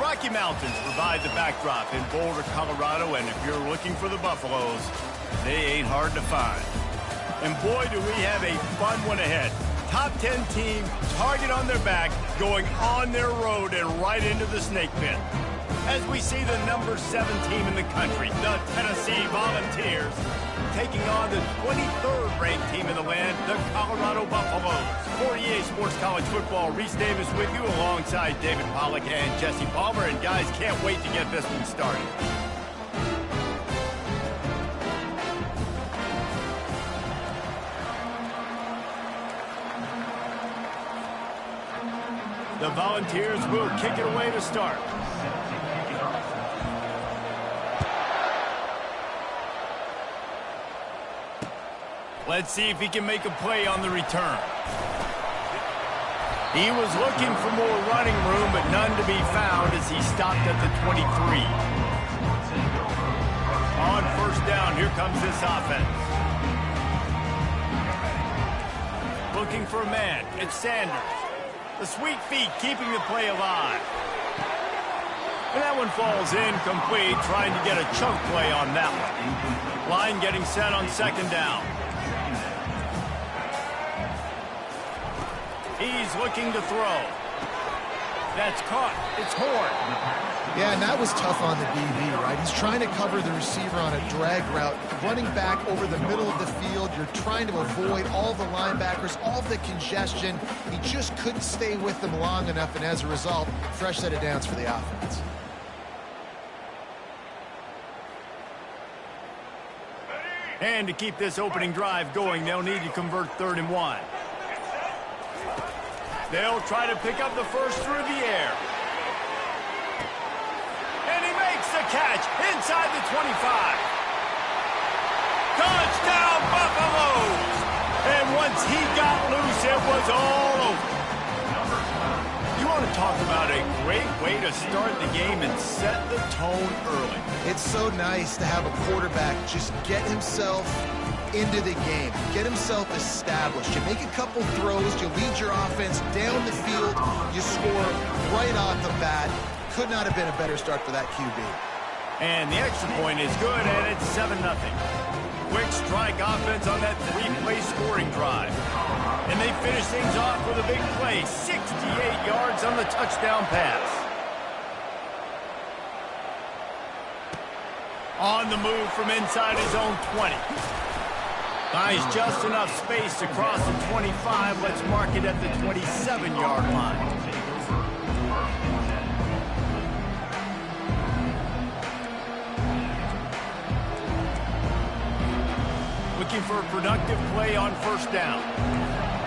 Rocky Mountains provide the backdrop in Boulder, Colorado, and if you're looking for the Buffaloes, they ain't hard to find. And boy, do we have a fun one ahead. Top 10 team, target on their back, going on their road and right into the snake pit. As we see the number 7 team in the country, the Tennessee Volunteers, taking on the 23rd ranked team in the land, the Colorado Buffaloes. For EA Sports College Football, Reese Davis with you alongside David Pollack and Jesse Palmer. And guys, can't wait to get this one started. The Volunteers will kick it away to start. Let's see if he can make a play on the return. He was looking for more running room, but none to be found as he stopped at the 23. On first down, here comes this offense. Looking for a man. It's Sanders. The sweet feet keeping the play alive. And that one falls incomplete, trying to get a chunk play on that one. Line getting set on second down. He's looking to throw. That's caught. It's Horn. Yeah, and that was tough on the DB, right? He's trying to cover the receiver on a drag route, running back over the middle of the field. You're trying to avoid all the linebackers, all the congestion. He just couldn't stay with them long enough, and as a result, fresh set of downs for the offense. And to keep this opening drive going, they'll need to convert 3rd and 1. They'll try to pick up the first through the air. And he makes the catch inside the 25. Touchdown, Buffaloes! And once he got loose, it was all over. You want to talk about a great way to start the game and set the tone early. It's so nice to have a quarterback just get himself into the game, get himself established. You make a couple throws, you lead your offense down the field, you score right off the bat. Could not have been a better start for that QB. And the extra point is good, and it's 7-0. Quick strike offense on that 3-play scoring drive. And they finish things off with a big play, 68 yards on the touchdown pass. On the move from inside his own 20. Finds just enough space to cross the 25. Let's mark it at the 27-yard line. Looking for a productive play on first down.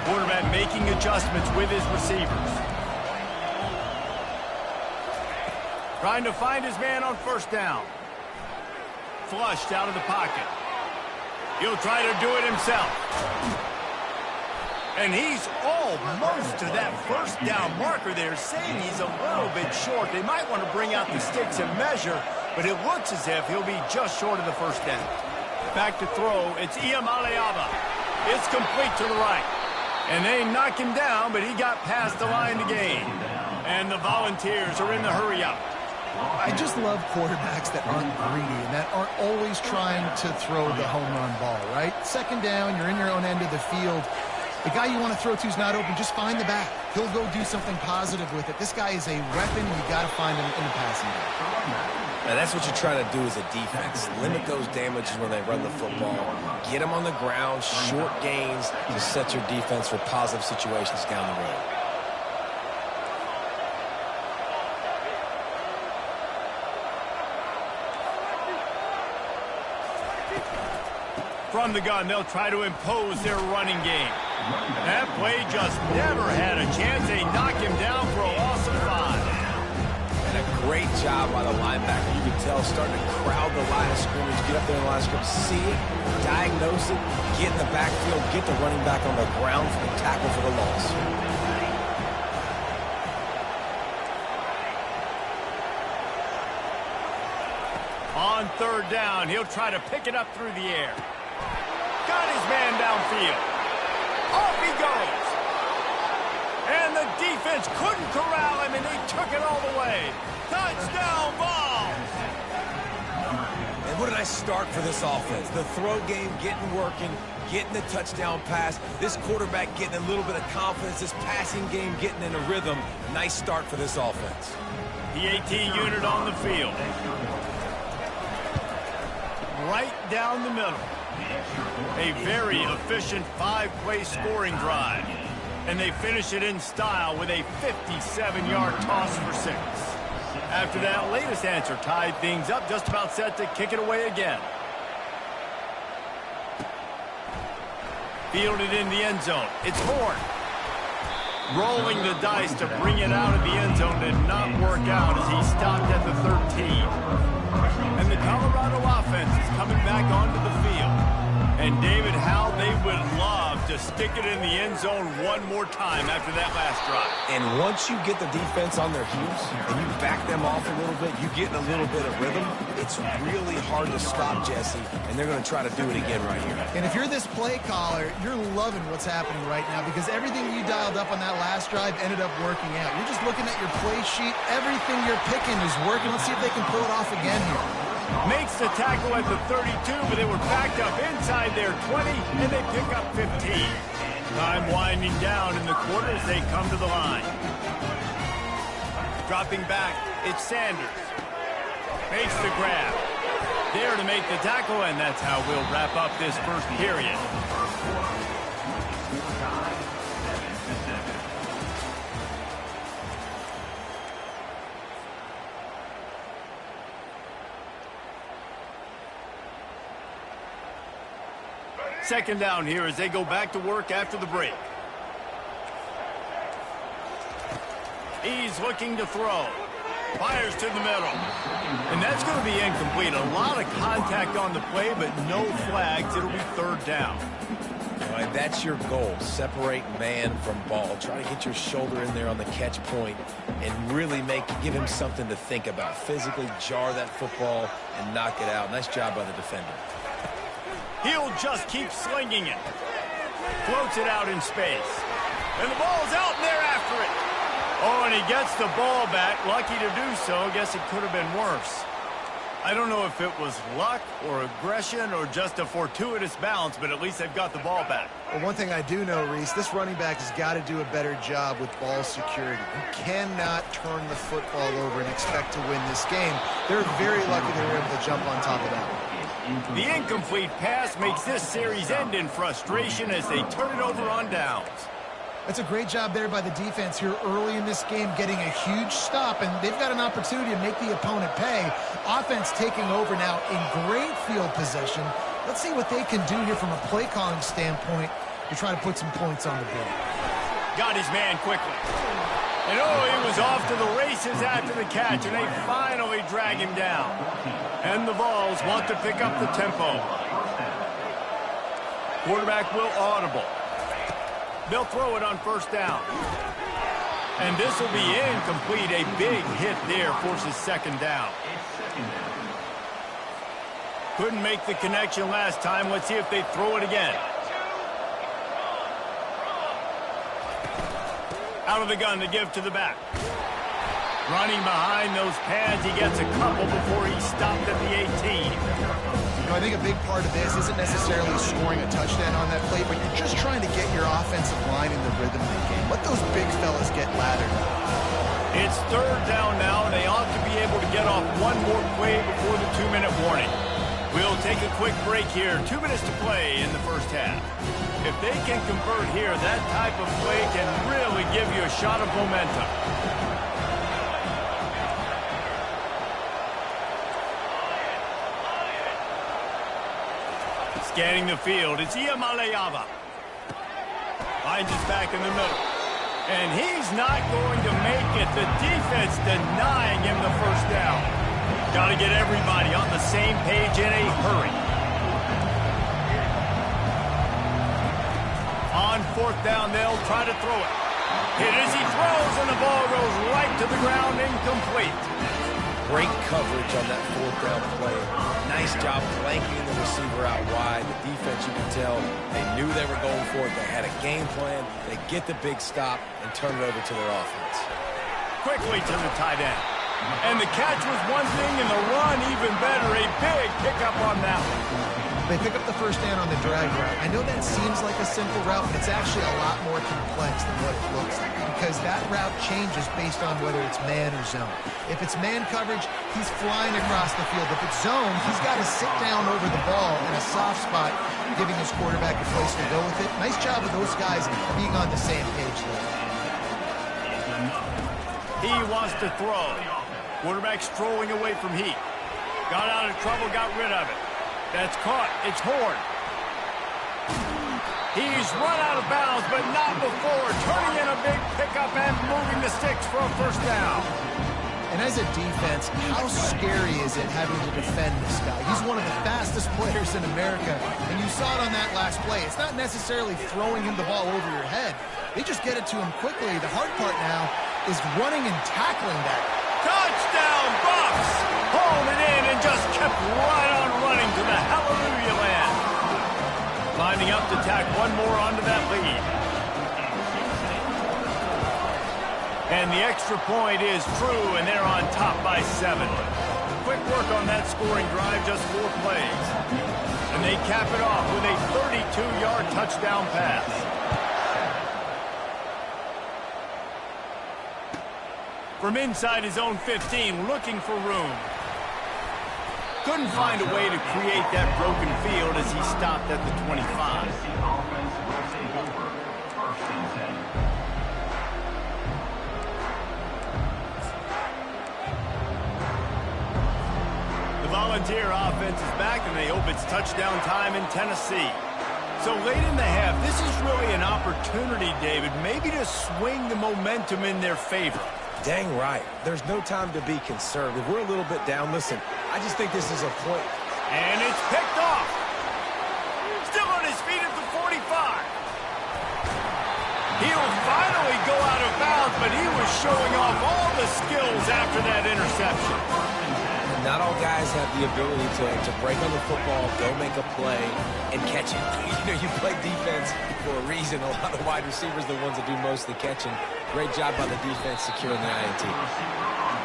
Quarterback making adjustments with his receivers. Trying to find his man on first down. Flushed out of the pocket. He'll try to do it himself. And he's almost to that first down marker there, saying he's a little bit short. They might want to bring out the sticks and measure, but it looks as if he'll be just short of the first down. Back to throw, it's Iamaleava. It's complete to the right. And they knock him down, but he got past the line to gain. And the Volunteers are in the hurry-up. I just love quarterbacks that aren't greedy and that aren't always trying to throw the home run ball, right? Second down, you're in your own end of the field. The guy you want to throw to is not open. Just find the back. He'll go do something positive with it. This guy is a weapon. You got to find him in the passing game. Now, that's what you're trying to do as a defense. Limit those damages when they run the football. Get them on the ground, short gains to set your defense for positive situations down the road. From the gun, they'll try to impose their running game. That play just never had a chance. They knock him down for a loss of 5. And a great job by the linebacker. You can tell starting to crowd the line of scrimmage, get up there in the line of scrimmage, see it, diagnose it, get in the backfield, get the running back on the ground for the tackle for the loss. On third down, he'll try to pick it up through the air. Got his man downfield. Off he goes. And the defense couldn't corral him, and he took it all the way. Touchdown, Vols! And what did I start for this offense? The throw game getting working, getting the touchdown pass. This quarterback getting a little bit of confidence. This passing game getting in a rhythm. Nice start for this offense. PAT unit on the field. Right down the middle. A very efficient 5-play scoring drive. And they finish it in style with a 57-yard toss for 6. After that latest answer tied things up, just about set to kick it away again. Fielded in the end zone. It's Horn. Rolling the dice to bring it out of the end zone did not work out as he stopped at the 13. And the Colorado offense is coming back onto the field. And David, how they would love to stick it in the end zone one more time after that last drive. And once you get the defense on their heels and you back them off a little bit, you get in a little bit of rhythm, it's really hard to stop Jesse, and they're going to try to do it again right here. And if you're this play caller, you're loving what's happening right now because everything you dialed up on that last drive ended up working out. You're just looking at your play sheet. Everything you're picking is working. Let's see if they can pull it off again here. Makes the tackle at the 32, but they were backed up inside their 20, and they pick up 15. Time winding down in the quarter as they come to the line. Dropping back, it's Sanders. Makes the grab. There to make the tackle, and that's how we'll wrap up this first period. Second down here as they go back to work after the break. He's looking to throw. Fires to the middle. And that's going to be incomplete. A lot of contact on the play, but no flags. It'll be third down. All right, that's your goal. Separate man from ball. Try to get your shoulder in there on the catch point and really give him something to think about. Physically jar that football and knock it out. Nice job by the defender. He'll just keep slinging it. Floats it out in space. And the ball's out, and they're after it. Oh, and he gets the ball back. Lucky to do so. Guess it could have been worse. I don't know if it was luck or aggression or just a fortuitous bounce, but at least they've got the ball back. Well, one thing I do know, Reese, this running back has got to do a better job with ball security. You cannot turn the football over and expect to win this game. They're very lucky they were able to jump on top of that one. The incomplete pass makes this series end in frustration as they turn it over on downs. That's a great job there by the defense here early in this game, getting a huge stop, and they've got an opportunity to make the opponent pay. Offense taking over now in great field possession. Let's see what they can do here from a play calling standpoint to try to put some points on the board. Got his man quickly. And oh, he was off to the races after the catch, and they finally drag him down. And the Vols want to pick up the tempo. Quarterback will audible. They'll throw it on first down. And this will be incomplete. A big hit there forces second down. Couldn't make the connection last time. Let's see if they throw it again. Out of the gun to give to the back. Running behind those pads, he gets a couple before he stopped at the 18. You know, I think a big part of this isn't necessarily scoring a touchdown on that play, but you're just trying to get your offensive line in the rhythm of the game. Let those big fellas get lathered up. It's third down now, and they ought to be able to get off one more play before the 2-minute warning. We'll take a quick break here. 2 minutes to play in the first half. If they can convert here, that type of play can really give you a shot of momentum. Scanning the field, it's Iamaleava. Finds his back in the middle. And he's not going to make it. The defense denying him the first down. Got to get everybody on the same page in a hurry. On fourth down, they'll try to throw it. Hit as he throws, and the ball goes right to the ground, incomplete. Great coverage on that fourth down play. Nice job blanking the receiver out wide. The defense, you can tell, they knew they were going for it. They had a game plan. They get the big stop and turn it over to their offense. Quickly to the tight end. And the catch was one thing, and the run even better. A big pickup on that one. They pick up the first down on the drag route. I know that seems like a simple route, but it's actually a lot more complex than what it looks like, because that route changes based on whether it's man or zone. If it's man coverage, he's flying across the field. If it's zone, he's got to sit down over the ball in a soft spot, giving his quarterback a place to go with it. Nice job of those guys being on the same page there. He wants to throw. Quarterback strolling away from heat. Got out of trouble, got rid of it. That's caught. It's Horn. He's run out of bounds, but not before. Turning in a big pickup and moving the sticks for a first down. And as a defense, how scary is it having to defend this guy? He's one of the fastest players in America, and you saw it on that last play. It's not necessarily throwing him the ball over your head. They just get it to him quickly. The hard part now is running and tackling that. Touchdown, Bucks! Hauled it in and just kept right on running to the hallelujah land. Lining up to tack one more onto that lead. And the extra point is true, and they're on top by 7. Quick work on that scoring drive, just 4 plays. And they cap it off with a 32-yard touchdown pass. From inside his own 15, looking for room. Couldn't find a way to create that broken field as he stopped at the 25. The Volunteer offense is back, and they hope it's touchdown time in Tennessee. So late in the half, this is really an opportunity, David, maybe to swing the momentum in their favor. Dang right. There's no time to be conservative. We're a little bit down. Listen, I just think this is a point. And it's picked off. Still on his feet at the 45. He'll finally go out of bounds, but he was showing off all the skills after that interception. Not all guys have the ability to break on the football, go make a play, and catch it. You know, you play defense for a reason. A lot of wide receivers are the ones that do most of the catching. Great job by the defense securing the INT.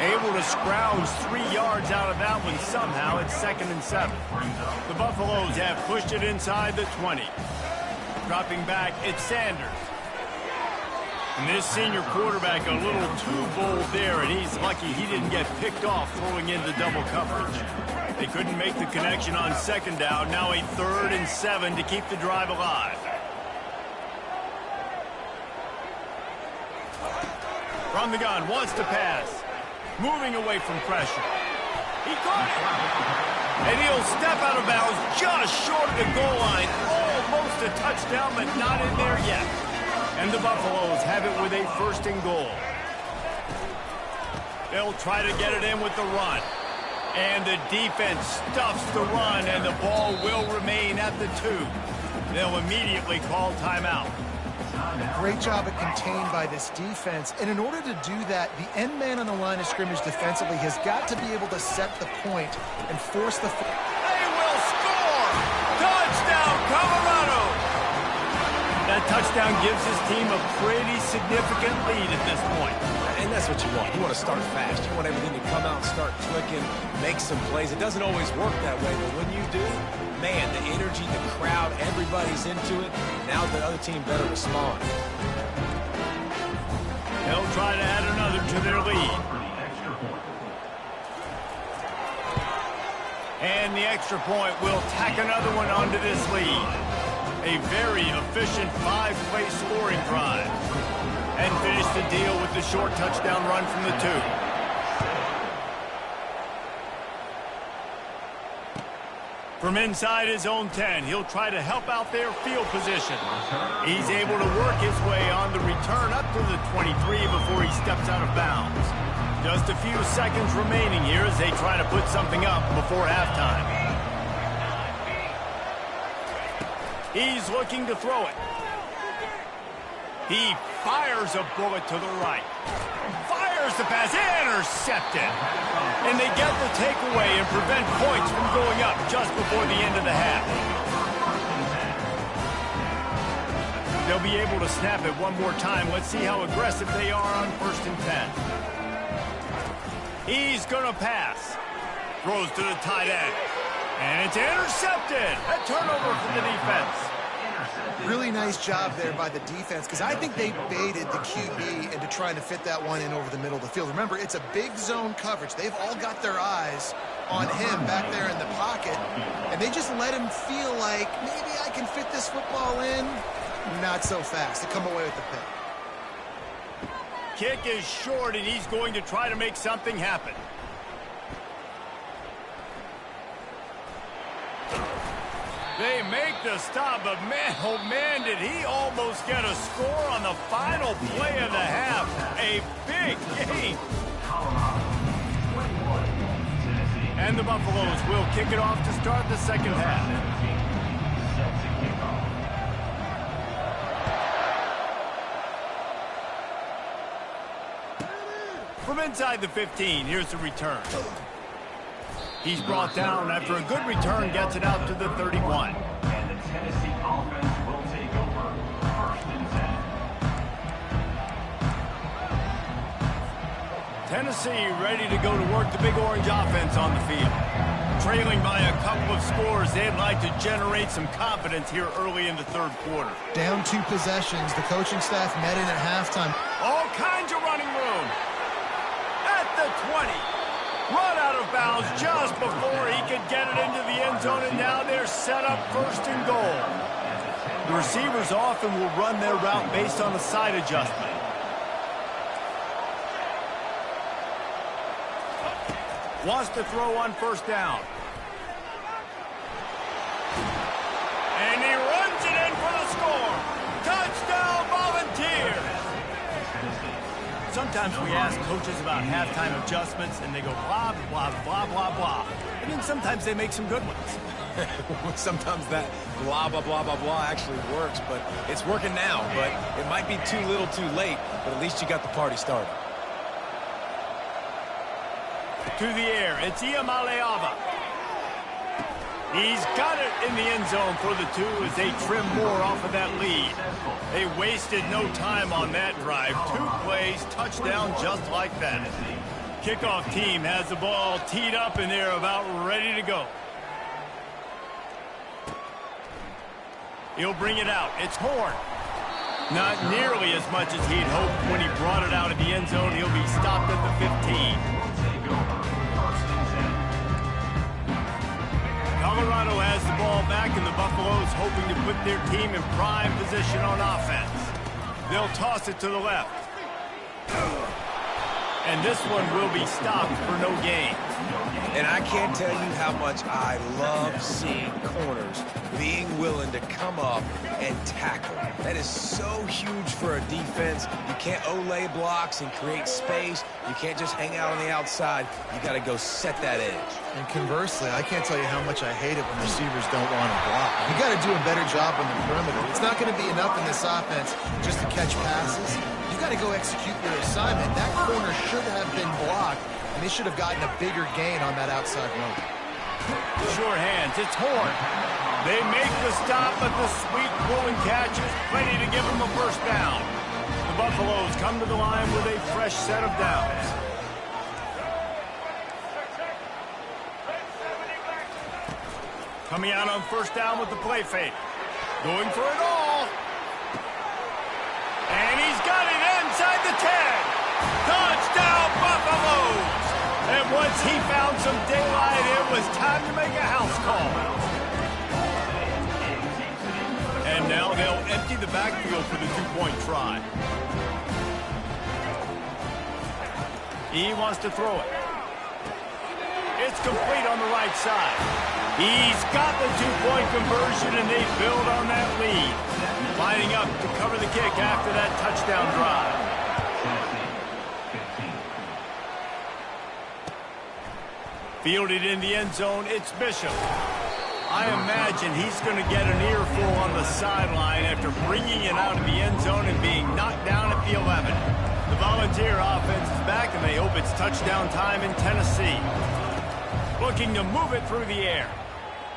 Able to scrounge 3 yards out of that one somehow. It's 2nd and 7. The Buffaloes have pushed it inside the 20. Dropping back, it's Sanders. And this senior quarterback a little too bold there, and he's lucky he didn't get picked off throwing into double coverage. They couldn't make the connection on 2nd down. Now a 3rd and 7 to keep the drive alive. From the gun, wants to pass. Moving away from pressure. He caught it. And he'll step out of bounds just short of the goal line. Almost a touchdown, but not in there yet. And the Buffaloes have it with a 1st and goal. They'll try to get it in with the run. And the defense stuffs the run, and the ball will remain at the 2. They'll immediately call timeout. Great job at contained by this defense. And in order to do that, the end man on the line of scrimmage defensively has got to be able to set the point and force the... They will score! Touchdown, Colorado! That touchdown gives his team a pretty significant lead at this point. And that's what you want. You want to start fast. You want everything to come out and start clicking, make some plays. It doesn't always work that way, but when you do, man, the energy, the crowd, everybody's into it. Now the other team better respond. They'll try to add another to their lead. And the extra point will tack another one onto this lead. A very efficient 5-play scoring drive. And finish the deal with the short touchdown run from the 2. From inside his own 10, he'll try to help out their field position. He's able to work his way on the return up to the 23 before he steps out of bounds. Just a few seconds remaining here as they try to put something up before halftime. He's looking to throw it. He fires a bullet to the right. Fires the pass, intercepted. And they get the takeaway and prevent points from going up just before the end of the half. They'll be able to snap it one more time. Let's see how aggressive they are on 1st and 10. He's going to pass. Throws to the tight end. And it's intercepted. A turnover for the defense. Really nice job there by the defense, because I think they baited the QB into trying to fit that one in over the middle of the field. Remember, it's a big zone coverage. They've all got their eyes on him back there in the pocket, and they just let him feel like, maybe I can fit this football in. Not so fast. They come away with the pick. Kick is short, and he's going to try to make something happen. They make the stop, but man, oh man, did he almost get a score on the final play of the half. A big game. And the Buffaloes will kick it off to start the second half. From inside the 15, here's the return. He's brought down after a good return, gets it out to the 31. And the Tennessee offense will take over 1st and 10. Tennessee ready to go to work the Big Orange offense on the field. Trailing by a couple of scores, they'd like to generate some confidence here early in the 3rd quarter. Down 2 possessions. The coaching staff met in at halftime. All kinds of running room. At the 20. Run out of bounds just before he could get it into the end zone, and now they're set up 1st and goal. The receivers often will run their route based on a side adjustment. Wants to throw on 1st down. And he runs it in for the score. Touchdown, Volunteers! Sometimes we ask coaches about halftime adjustments, and they go blah, blah, blah, blah, blah. And then sometimes they make some good ones. Sometimes that blah, blah, blah, blah, blah actually works, but it's working now. But it might be too little too late, but at least you got the party started. To the air, it's Iamaleava. He's got it in the end zone for the 2 as they trim more off of that lead. They wasted no time on that drive. 2 plays, touchdown just like that. Kickoff team has the ball teed up, and they're about ready to go. He'll bring it out. It's Horn. Not nearly as much as he'd hoped when he brought it out of the end zone. He'll be stopped at the 15. Colorado has the ball back, and the Buffaloes hoping to put their team in prime position on offense. They'll toss it to the left. And this one will be stopped for no gain. And I can't tell you how much I love seeing corners being willing to come up and tackle. That is so huge for a defense. You can't olay blocks and create space. You can't just hang out on the outside. You got to go set that edge. And conversely, I can't tell you how much I hate it when receivers don't want to block. You got to do a better job on the perimeter. It's not going to be enough in this offense just to catch passes. You got to go execute your assignment. That corner should have been blocked, and they should have gotten a bigger gain on that outside run. Sure hands. It's Horn. They make the stop, but the sweet pulling catch is plenty to give them a 1st down. The Buffaloes come to the line with a fresh set of downs. Coming out on 1st down with the play fake. Going for it all. And he's got it inside the 10. Touchdown, Buffaloes! And once he found some daylight, it was time to make a house call. And now they'll empty the backfield for the 2-point try. He wants to throw it. It's complete on the right side. He's got the 2-point conversion, and they build on that lead. Lining up to cover the kick after that touchdown drive. Fielded in the end zone, it's Bishop. I imagine he's going to get an earful on the sideline after bringing it out of the end zone and being knocked down at the 11. The Volunteer offense is back, and they hope it's touchdown time in Tennessee. Looking to move it through the air.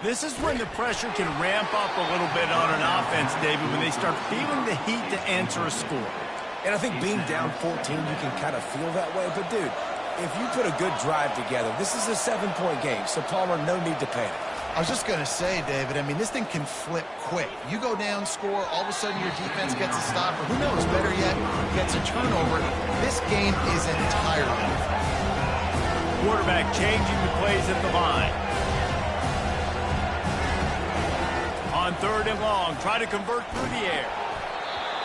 This is when the pressure can ramp up a little bit on an offense, David, when they start feeling the heat to answer a score. And I think being down 14, you can kind of feel that way. But, dude, if you put a good drive together, this is a 7-point game, so Palmer, no need to panic. I was just going to say, David, I mean, this thing can flip quick. You go down, score, all of a sudden your defense gets a stop, or who knows, better yet, gets a turnover. This game is entirely different. Quarterback changing the plays at the line. On 3rd and long, try to convert through the air.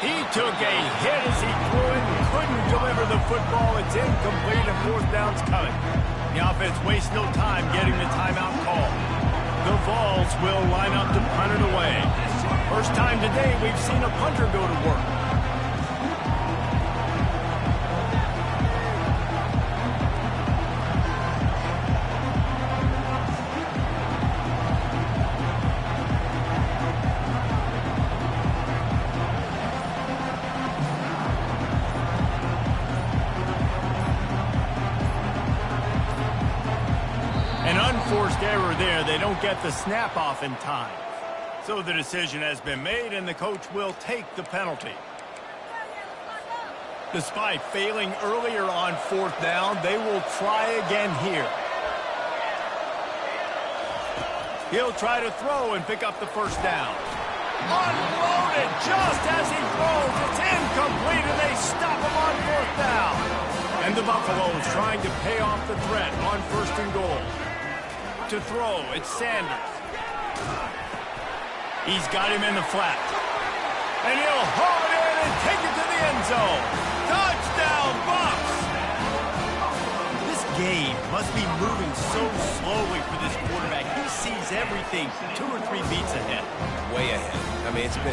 He took a hit as he threw it, couldn't deliver the football. It's incomplete, and 4th down's coming. The offense wastes no time getting the timeout call. The Vols will line up to punt it away. First time today we've seen a punter go to work. Forced error there. They don't get the snap off in time. So the decision has been made, and the coach will take the penalty. Despite failing earlier on 4th down, they will try again here. He'll try to throw and pick up the 1st down. Unloaded just as he throws. It's incomplete, and they stop him on 4th down. And the Buffaloes trying to pay off the threat on 1st and goal. To throw, it's Sanders. He's got him in the flat. And he'll haul it in and take it to the end zone. Touchdown, Bucs! This game must be moving so slowly for this quarterback. He sees everything 2 or 3 beats ahead. Way ahead. I mean, it's been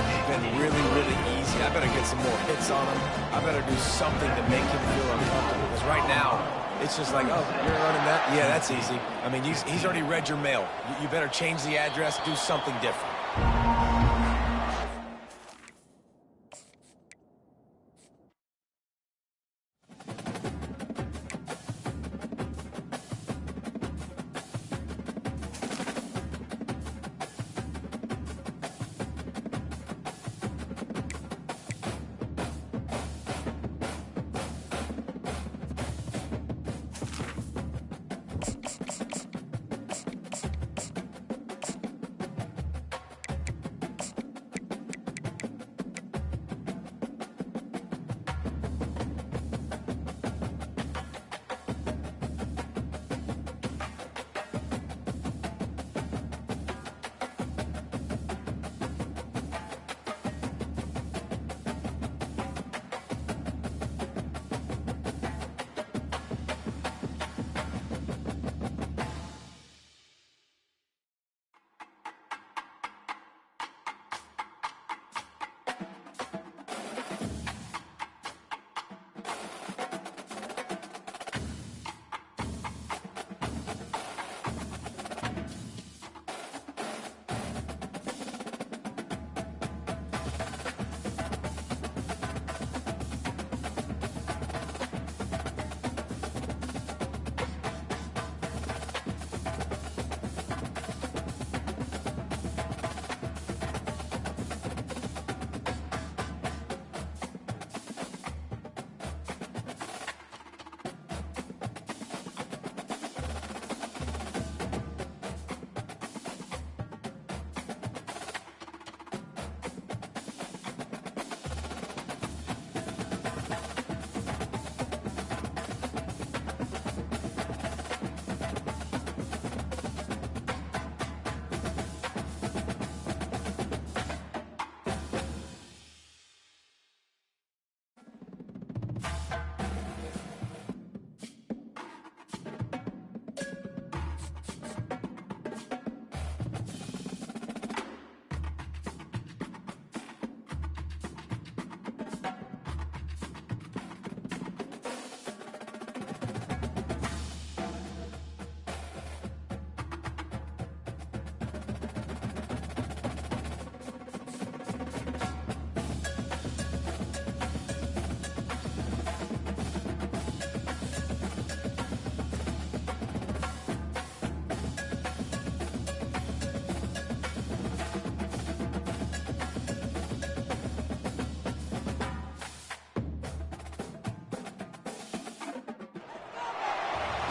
really, really easy. I better get some more hits on him. I better do something to make him feel uncomfortable. Because right now, it's just like, oh, you're running that? Yeah, that's easy. I mean, he's already read your mail. You better change the address, do something different.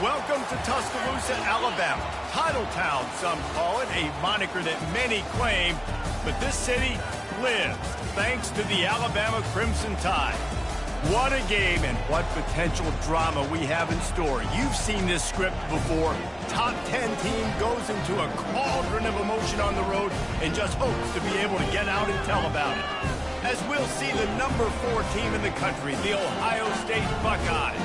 Welcome to Tuscaloosa, Alabama. Title Town, some call it, a moniker that many claim. But this city lives thanks to the Alabama Crimson Tide. What a game and what potential drama we have in store. You've seen this script before. Top 10 team goes into a cauldron of emotion on the road and just hopes to be able to get out and tell about it. As we'll see the number 4 team in the country, the Ohio State Buckeyes,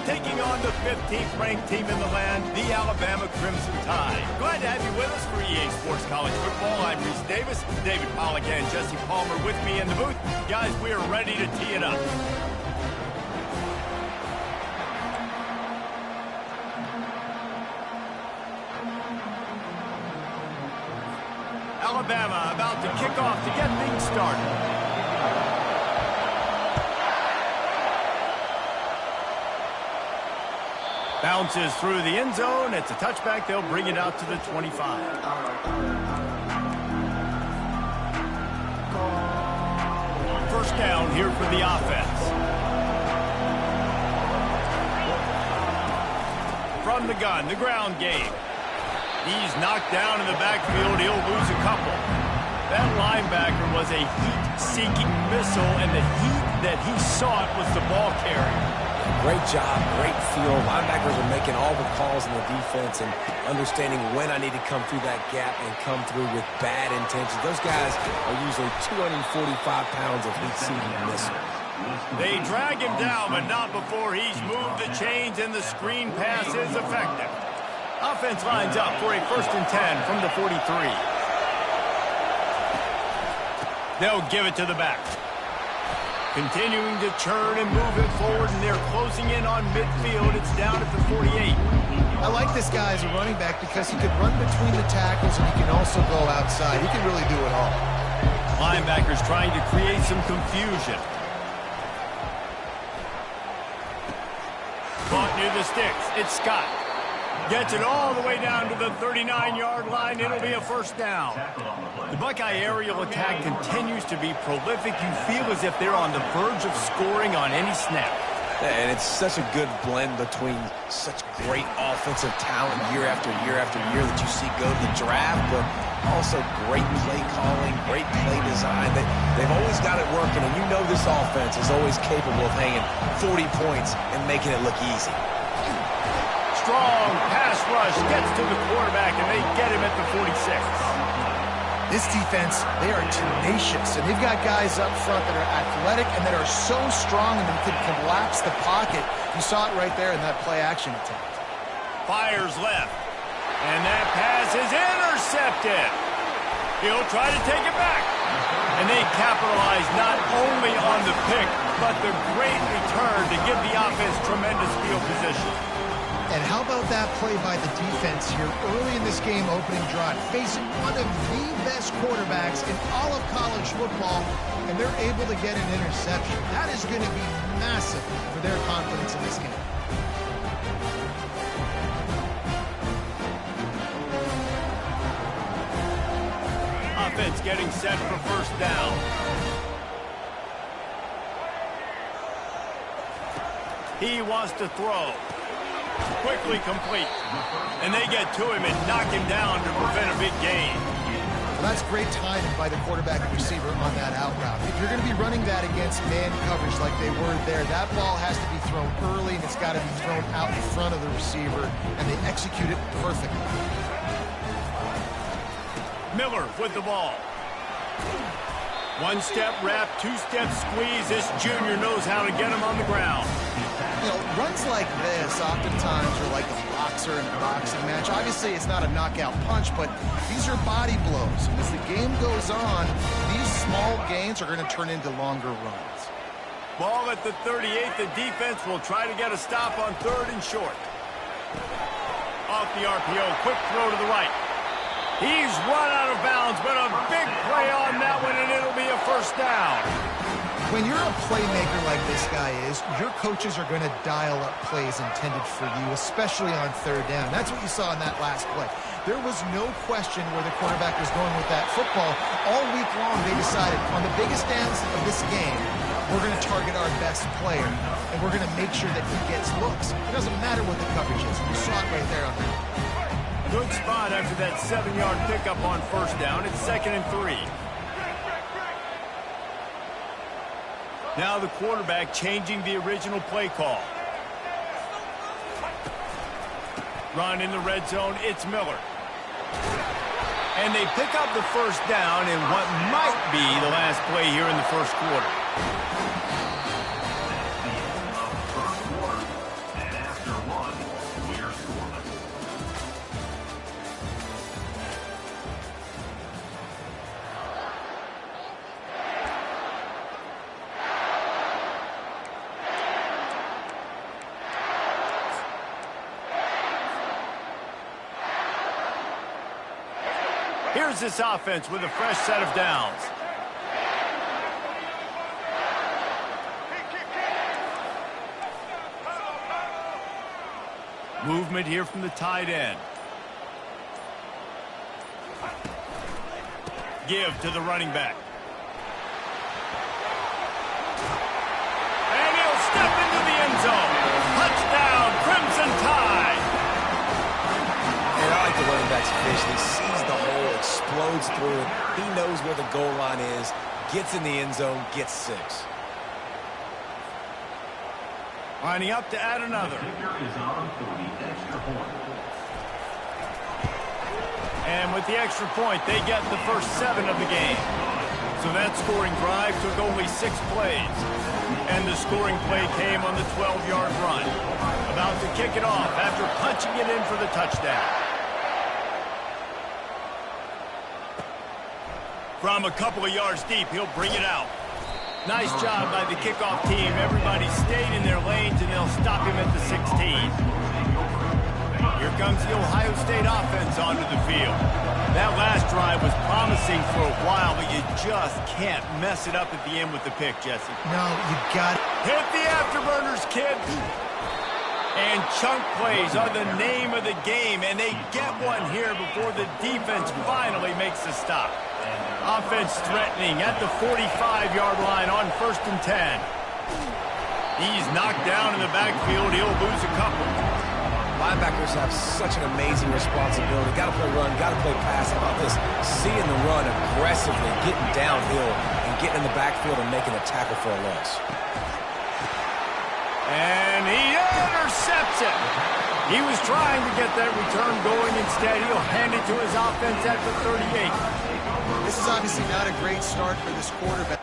taking on the 15th ranked team in the land, the Alabama Crimson Tide. Glad to have you with us for EA Sports College Football. I'm Reese Davis, David Pollack and Jesse Palmer with me in the booth. Guys, we are ready to tee it up. Alabama about to kick off to get things started. Bounces through the end zone. It's a touchback. They'll bring it out to the 25. First down here for the offense. From the gun, the ground game. He's knocked down in the backfield. He'll lose a couple. That linebacker was a heat-seeking missile, and the heat that he sought was the ball carrier. Great job, great feel. Linebackers are making all the calls in the defense and understanding when I need to come through that gap and come through with bad intentions. Those guys are usually 245 pounds of heat-seeking missiles. They drag him down, but not before he's moved the chains, and the screen pass is effective. Offense lines up for a 1st and 10 from the 43. They'll give it to the back. Continuing to churn and move it forward, and they're closing in on midfield. It's down at the 48. I like this guy as a running back because he can run between the tackles and he can also go outside. He can really do it all. Linebackers trying to create some confusion. Caught near the sticks. It's Scott. Gets it all the way down to the 39-yard line. It'll be a 1st down. The Buckeye aerial attack continues to be prolific. You feel as if they're on the verge of scoring on any snap. And it's such a good blend between such great offensive talent year after year after year that you see go to the draft, but also great play calling, great play design. They've always got it working, and you know this offense is always capable of hanging 40 points and making it look easy. Strong pass rush gets to the quarterback, and they get him at the 46. This defense, they are tenacious, and they've got guys up front that are athletic and that are so strong and can collapse the pocket. You saw it right there in that play-action attempt. Fires left, and that pass is intercepted. He'll try to take it back, and they capitalize not only on the pick, but the great return to give the offense tremendous field position. And how about that play by the defense here early in this game opening drive, facing one of the best quarterbacks in all of college football, and they're able to get an interception. That is going to be massive for their confidence in this game. Offense getting set for 1st down. He wants to throw. Quickly complete. And they get to him and knock him down to prevent a big gain. Well, that's great timing by the quarterback and receiver on that out route. If you're going to be running that against man coverage like they were there, that ball has to be thrown early and it's got to be thrown out in front of the receiver, and they execute it perfectly. Miller with the ball. 1-step wrap, 2-step squeeze. This junior knows how to get him on the ground. You know, runs like this oftentimes are like a boxer in a boxing match. Obviously, it's not a knockout punch, but these are body blows. And as the game goes on, these small gains are going to turn into longer runs. Ball at the 38. The defense will try to get a stop on 3rd and short. Off the RPO, quick throw to the right. He's run out of bounds, but a big play on that one, and it'll be a 1st down. When you're a playmaker like this guy is, your coaches are going to dial up plays intended for you, especially on 3rd down. That's what you saw in that last play. There was no question where the quarterback was going with that football. All week long, they decided on the biggest downs of this game, we're going to target our best player, and we're going to make sure that he gets looks. It doesn't matter what the coverage is. You saw it right there on that. Good spot after that 7-yard pickup on first down. It's 2nd and 3. Now the quarterback changing the original play call. Run in the red zone, it's Miller. And they pick up the first down in what might be the last play here in the first quarter. And after one, we're scoreless. Here's this offense with a fresh set of downs. Movement here from the tight end. Give to the running back. And he'll step into the end zone. Touchdown, Crimson Tide. And I like the running back's vision. He sees the hole, explodes through it. He knows where the goal line is, gets in the end zone, gets 6. Lining up to add another. Kicker is on for the extra point. And with the extra point, they get the first 7 of the game. So that scoring drive took only 6 plays. And the scoring play came on the 12-yard run. About to kick it off after punching it in for the touchdown. From a couple of yards deep, he'll bring it out. Nice job by the kickoff team. Everybody stayed in their lanes, and they'll stop him at the 16. Here comes the Ohio State offense onto the field. That last drive was promising for a while, but you just can't mess it up at the end with the pick, Jesse. No, you got it. Hit the afterburners, kid. And chunk plays are the name of the game, and they get one here before the defense finally makes the stop. Offense threatening at the 45-yard line on 1st and 10. He's knocked down in the backfield. He'll lose a couple. Linebackers have such an amazing responsibility. Got to play run, got to play pass. How about this? Seeing the run aggressively, getting downhill, and getting in the backfield and making a tackle for a loss. And he intercepts it. He was trying to get that return going. Instead, he'll hand it to his offense at the 38. This is obviously not a great start for this quarterback.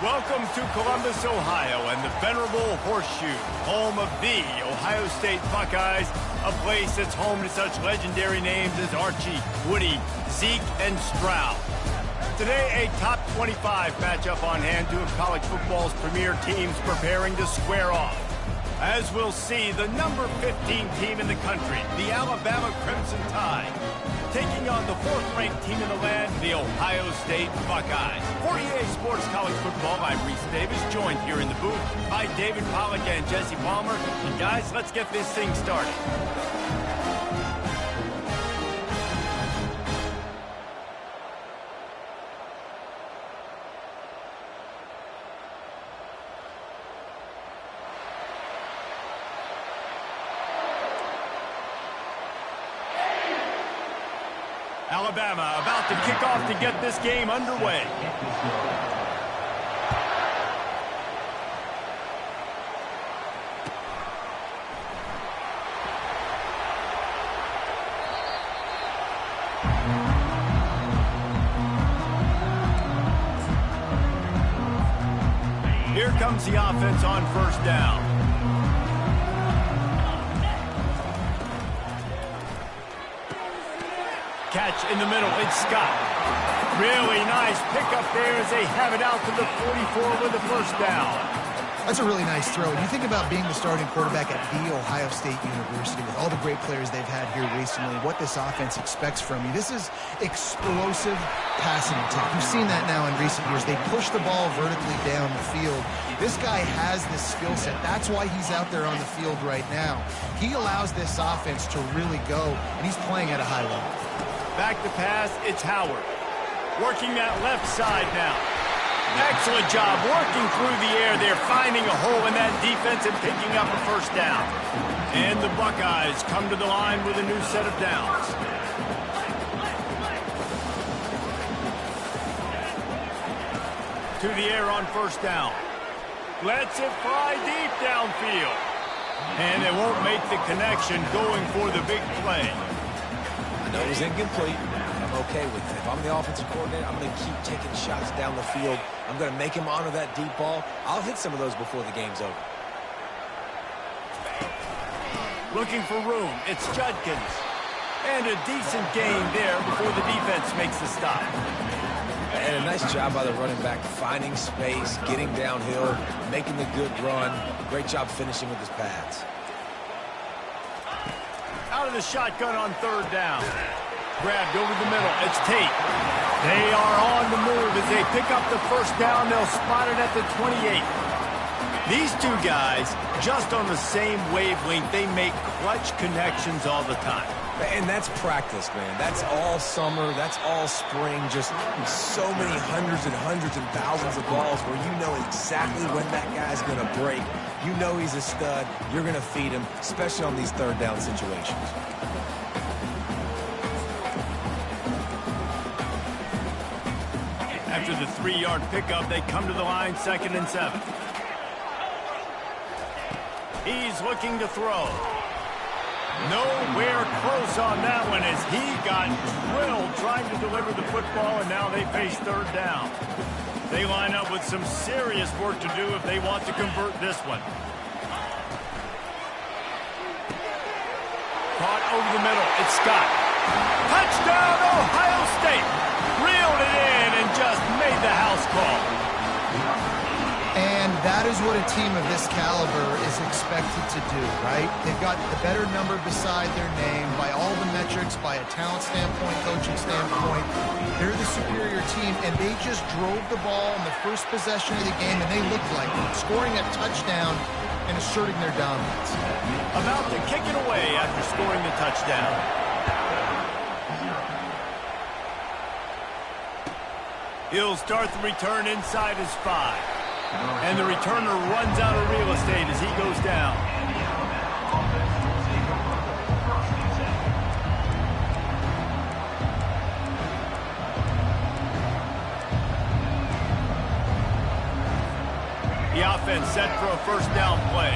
Welcome to Columbus, Ohio, and the venerable Horseshoe, home of the Ohio State Buckeyes, a place that's home to such legendary names as Archie, Woody, Zeke, and Stroud. Today, a top 25 matchup on hand, two of college football's premier teams preparing to square off. As we'll see, the number 15 team in the country, the Alabama Crimson Tide, taking on the fourth-ranked team in the land, the Ohio State Buckeyes. For EA Sports College Football, I'm Reese Davis, joined here in the booth by David Pollack and Jesse Palmer. And guys, let's get this thing started. Alabama about to kick off to get this game underway. Here comes the offense on first down. Catch in the middle, it's Scott. Really nice pickup there as they have it out to the 44 with the first down. That's a really nice throw. And you think about being the starting quarterback at the Ohio State University with all the great players they've had here recently, what this offense expects from you. This is explosive passing attack. You've seen that now in recent years. They push the ball vertically down the field. This guy has this skill set. That's why he's out there on the field right now. He allows this offense to really go, and he's playing at a high level. Back to pass, it's Howard. Working that left side now. Excellent job working through the air there, finding a hole in that defense and picking up a first down. And the Buckeyes come to the line with a new set of downs. To the air on first down. Lets it fly deep downfield. And they won't make the connection going for the big play. That was incomplete. okay with it. If I'm the offensive coordinator, I'm going to keep taking shots down the field. I'm going to make him honor that deep ball. I'll hit some of those before the game's over. Looking for room. It's Judkins. And a decent gain there before the defense makes the stop. And a nice job by the running back, finding space, getting downhill, making the good run. Great job finishing with his pads. Out of the shotgun on third down. Grabbed over the middle. It's Tate. They are on the move as they pick up the first down. They'll spot it at the 28. These two guys, just on the same wavelength, they make clutch connections all the time. And that's practice, man. That's all summer. That's all spring. Just so many hundreds and hundreds and thousands of balls where you know exactly when that guy's going to break. You know he's a stud. You're going to feed him, especially on these third down situations. After the 3-yard pickup, they come to the line, 2nd and 7. He's looking to throw. Nowhere close on that one as he got drilled trying to deliver the football, and now they face third down. They line up with some serious work to do if they want to convert this one. Caught over the middle. It's Scott. Touchdown, Ohio State. Reeled it in and just made the house call. And that is what a team of this caliber is expected to do, right? They've got the better number beside their name by all the metrics, by a talent standpoint, coaching standpoint. They're the superior team, and they just drove the ball in the first possession of the game, and they looked like it, scoring a touchdown and asserting their dominance. About to kick it away after scoring the touchdown. He'll start the return inside his 5. And the returner runs out of real estate as he goes down. The offense set for a first down play.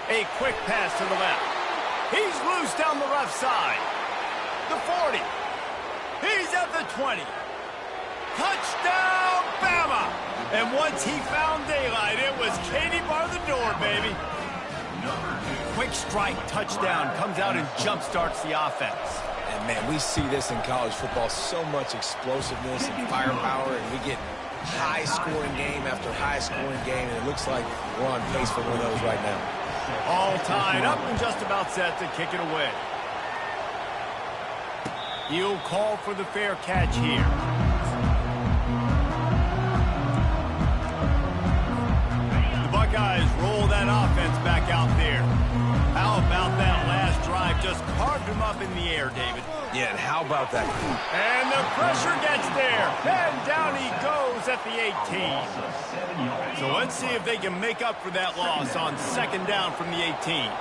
A quick pass to the left. He's loose down the left side. The 40. He's at the 20. Touchdown, Bama! And once he found daylight, it was Katie bar the door, baby. Quick strike touchdown comes out and jump-starts the offense. And, man, we see this in college football, so much explosiveness and firepower, and we get high-scoring game after high-scoring game, and it looks like we're on pace for one of those right now. All tied up and just about set to kick it away. He'll call for the fair catch here. The Buckeyes roll that offense back out there. How about that last drive? Just carved him up in the air, David. Yeah, and how about that? And the pressure gets there. And down he goes at the 18. So let's see if they can make up for that loss on 2nd down from the 18.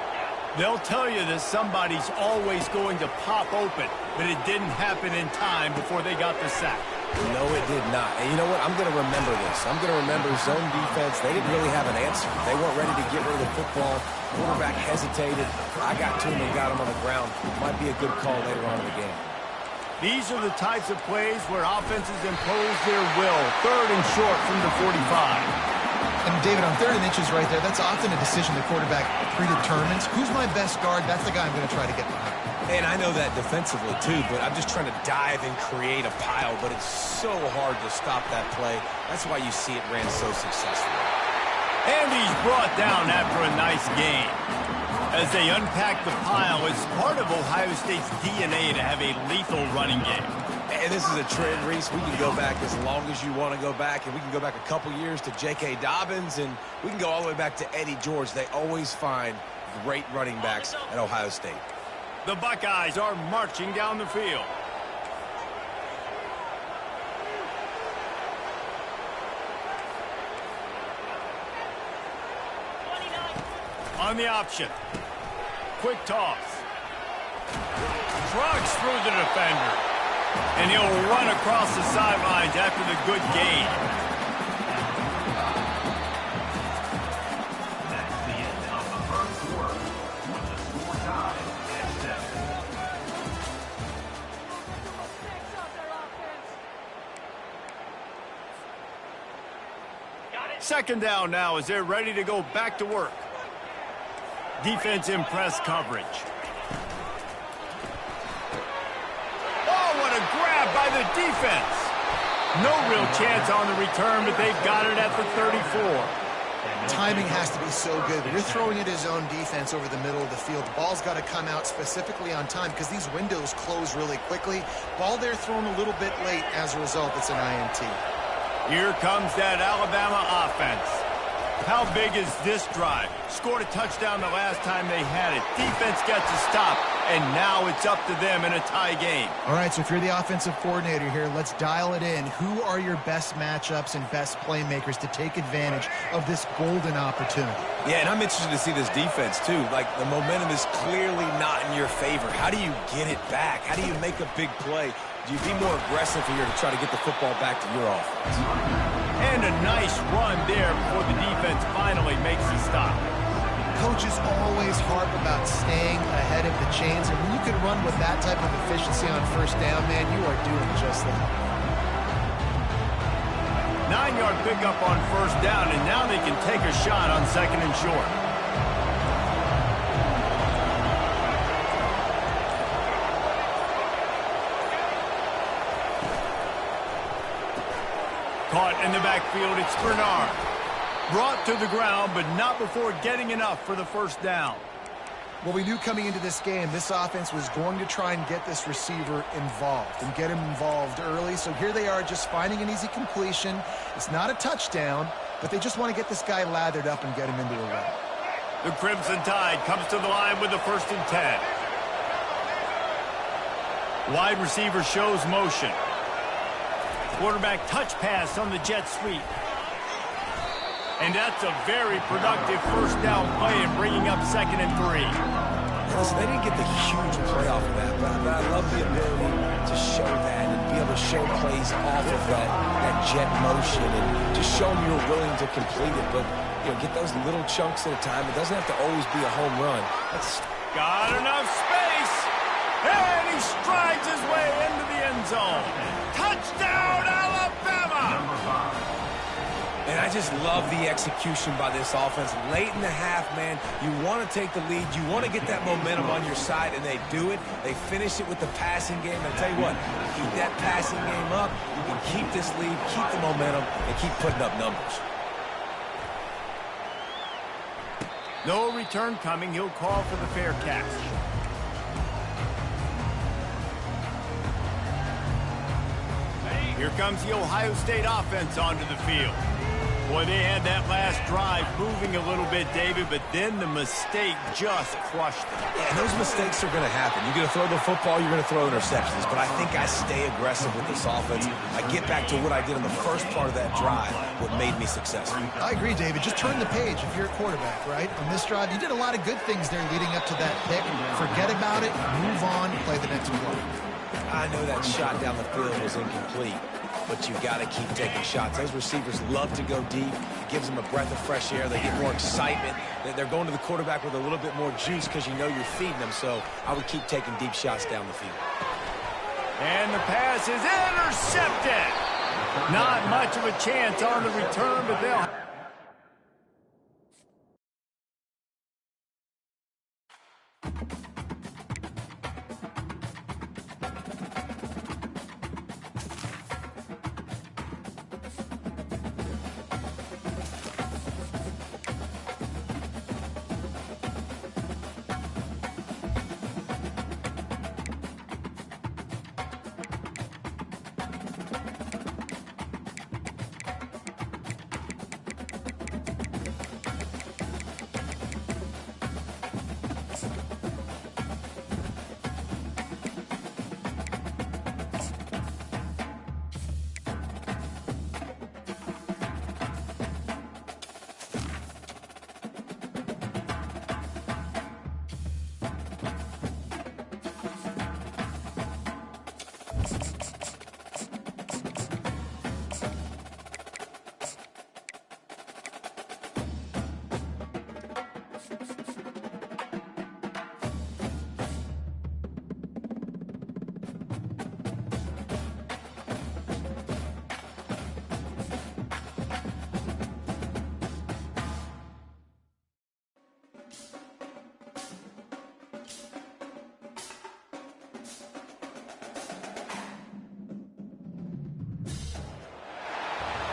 They'll tell you that somebody's always going to pop open, but it didn't happen in time before they got the sack. No, it did not. And you know what? I'm going to remember this. I'm going to remember zone defense. They didn't really have an answer. They weren't ready to get rid of the football. Quarterback hesitated. I got to him and got him on the ground. Might be a good call later on in the game. These are the types of plays where offenses impose their will. 3rd and short from the 45. And, David, on 3rd and inches right there, that's often a decision the quarterback predetermines. Who's my best guard? That's the guy I'm going to try to get behind. And I know that defensively, too, but I'm just trying to dive and create a pile, but it's so hard to stop that play. That's why you see it ran so successfully. And he's brought down after a nice game. As they unpack the pile, it's part of Ohio State's DNA to have a lethal running game. And this is a trend, Reese. We can go back as long as you want to go back, and we can go back a couple years to J.K. Dobbins, and we can go all the way back to Eddie George. They always find great running backs at Ohio State. The Buckeyes are marching down the field. On the option. Quick toss. Trucks through the defender. And he'll run across the sidelines after the good gain. Second down now as they're ready to go back to work. Defense in press coverage. Oh, what a grab by the defense. No real chance on the return, but they've got it at the 34. Timing has to be so good. You're throwing at his own defense over the middle of the field. The ball's got to come out specifically on time because these windows close really quickly. Ball there thrown a little bit late. As a result, it's an INT. Here comes that Alabama offense. How big is this drive? Scored a touchdown the last time they had it. Defense gets a stop, and now it's up to them in a tie game. All right, so if you're the offensive coordinator here, let's dial it in. Who are your best matchups and best playmakers to take advantage of this golden opportunity? Yeah, and I'm interested to see this defense, too. Like, the momentum is clearly not in your favor. How do you get it back? How do you make a big play? Do you be more aggressive here to try to get the football back to your offense? And a nice run there before the defense finally makes a stop. Coaches always harp about staying ahead of the chains, and when you can run with that type of efficiency on first down, man, you are doing just that. 9-yard pickup on first down, and now they can take a shot on second and short. Caught in the backfield, it's Bernard. Brought to the ground, but not before getting enough for the first down. Well, we knew coming into this game, this offense was going to try and get this receiver involved and get him involved early. So here they are just finding an easy completion. It's not a touchdown, but they just want to get this guy lathered up and get him into a run. The Crimson Tide comes to the line with the 1st and 10. Wide receiver shows motion. Quarterback touch pass on the jet sweep. And that's a very productive first down play and bringing up 2nd and 3. Listen, they didn't get the huge play off of that, but I love the ability to show that and be able to show plays off of that jet motion and just show them you're willing to complete it. But, you know, get those little chunks at a time. It doesn't have to always be a home run. That's got enough space. And he strides his way into the end zone. Touchdown, Alabama! And I just love the execution by this offense. Late in the half, man, you want to take the lead. You want to get that momentum on your side, and they do it. They finish it with the passing game. And I'll tell you what, keep that passing game up. You can keep this lead, keep the momentum, and keep putting up numbers. No return coming. He'll call for the fair catch. Here comes the Ohio State offense onto the field. Boy, they had that last drive moving a little bit, David, but then the mistake just crushed them. Yeah, and those mistakes are going to happen. You're going to throw the football, you're going to throw interceptions, but I think I stay aggressive with this offense. I get back to what I did in the first part of that drive, what made me successful. I agree, David. Just turn the page if you're a quarterback, right? On this drive, you did a lot of good things there leading up to that pick. Forget about it, move on, play the next play. I know that shot down the field was incomplete, but you got to keep taking shots. Those receivers love to go deep. It gives them a breath of fresh air. They get more excitement. They're going to the quarterback with a little bit more juice because you know you're feeding them. So I would keep taking deep shots down the field. And the pass is intercepted. Not much of a chance on the return, but they'll...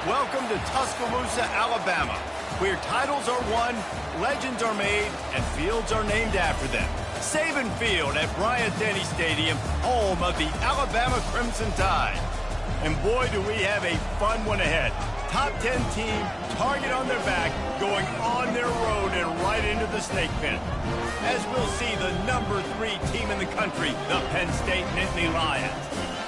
Welcome to Tuscaloosa, Alabama, where titles are won, legends are made, and fields are named after them. Saban Field at Bryant-Denny Stadium, home of the Alabama Crimson Tide. And boy, do we have a fun one ahead. Top 10 team, target on their back, going on their road and right into the snake pit. As we'll see the number 3 team in the country, the Penn State Nittany Lions,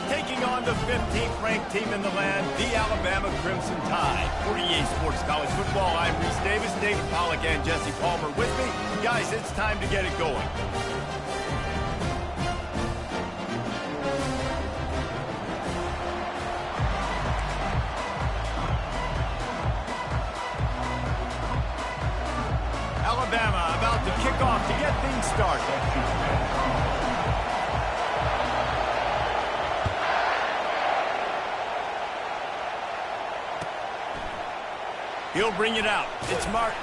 taking on the 15th ranked team in the land, the Alabama Crimson Tide. For EA Sports College Football, I'm Reese Davis, David Pollack, and Jesse Palmer with me. Guys, it's time to get it going. Alabama about to kick off to get things started. He'll bring it out. It's Martin.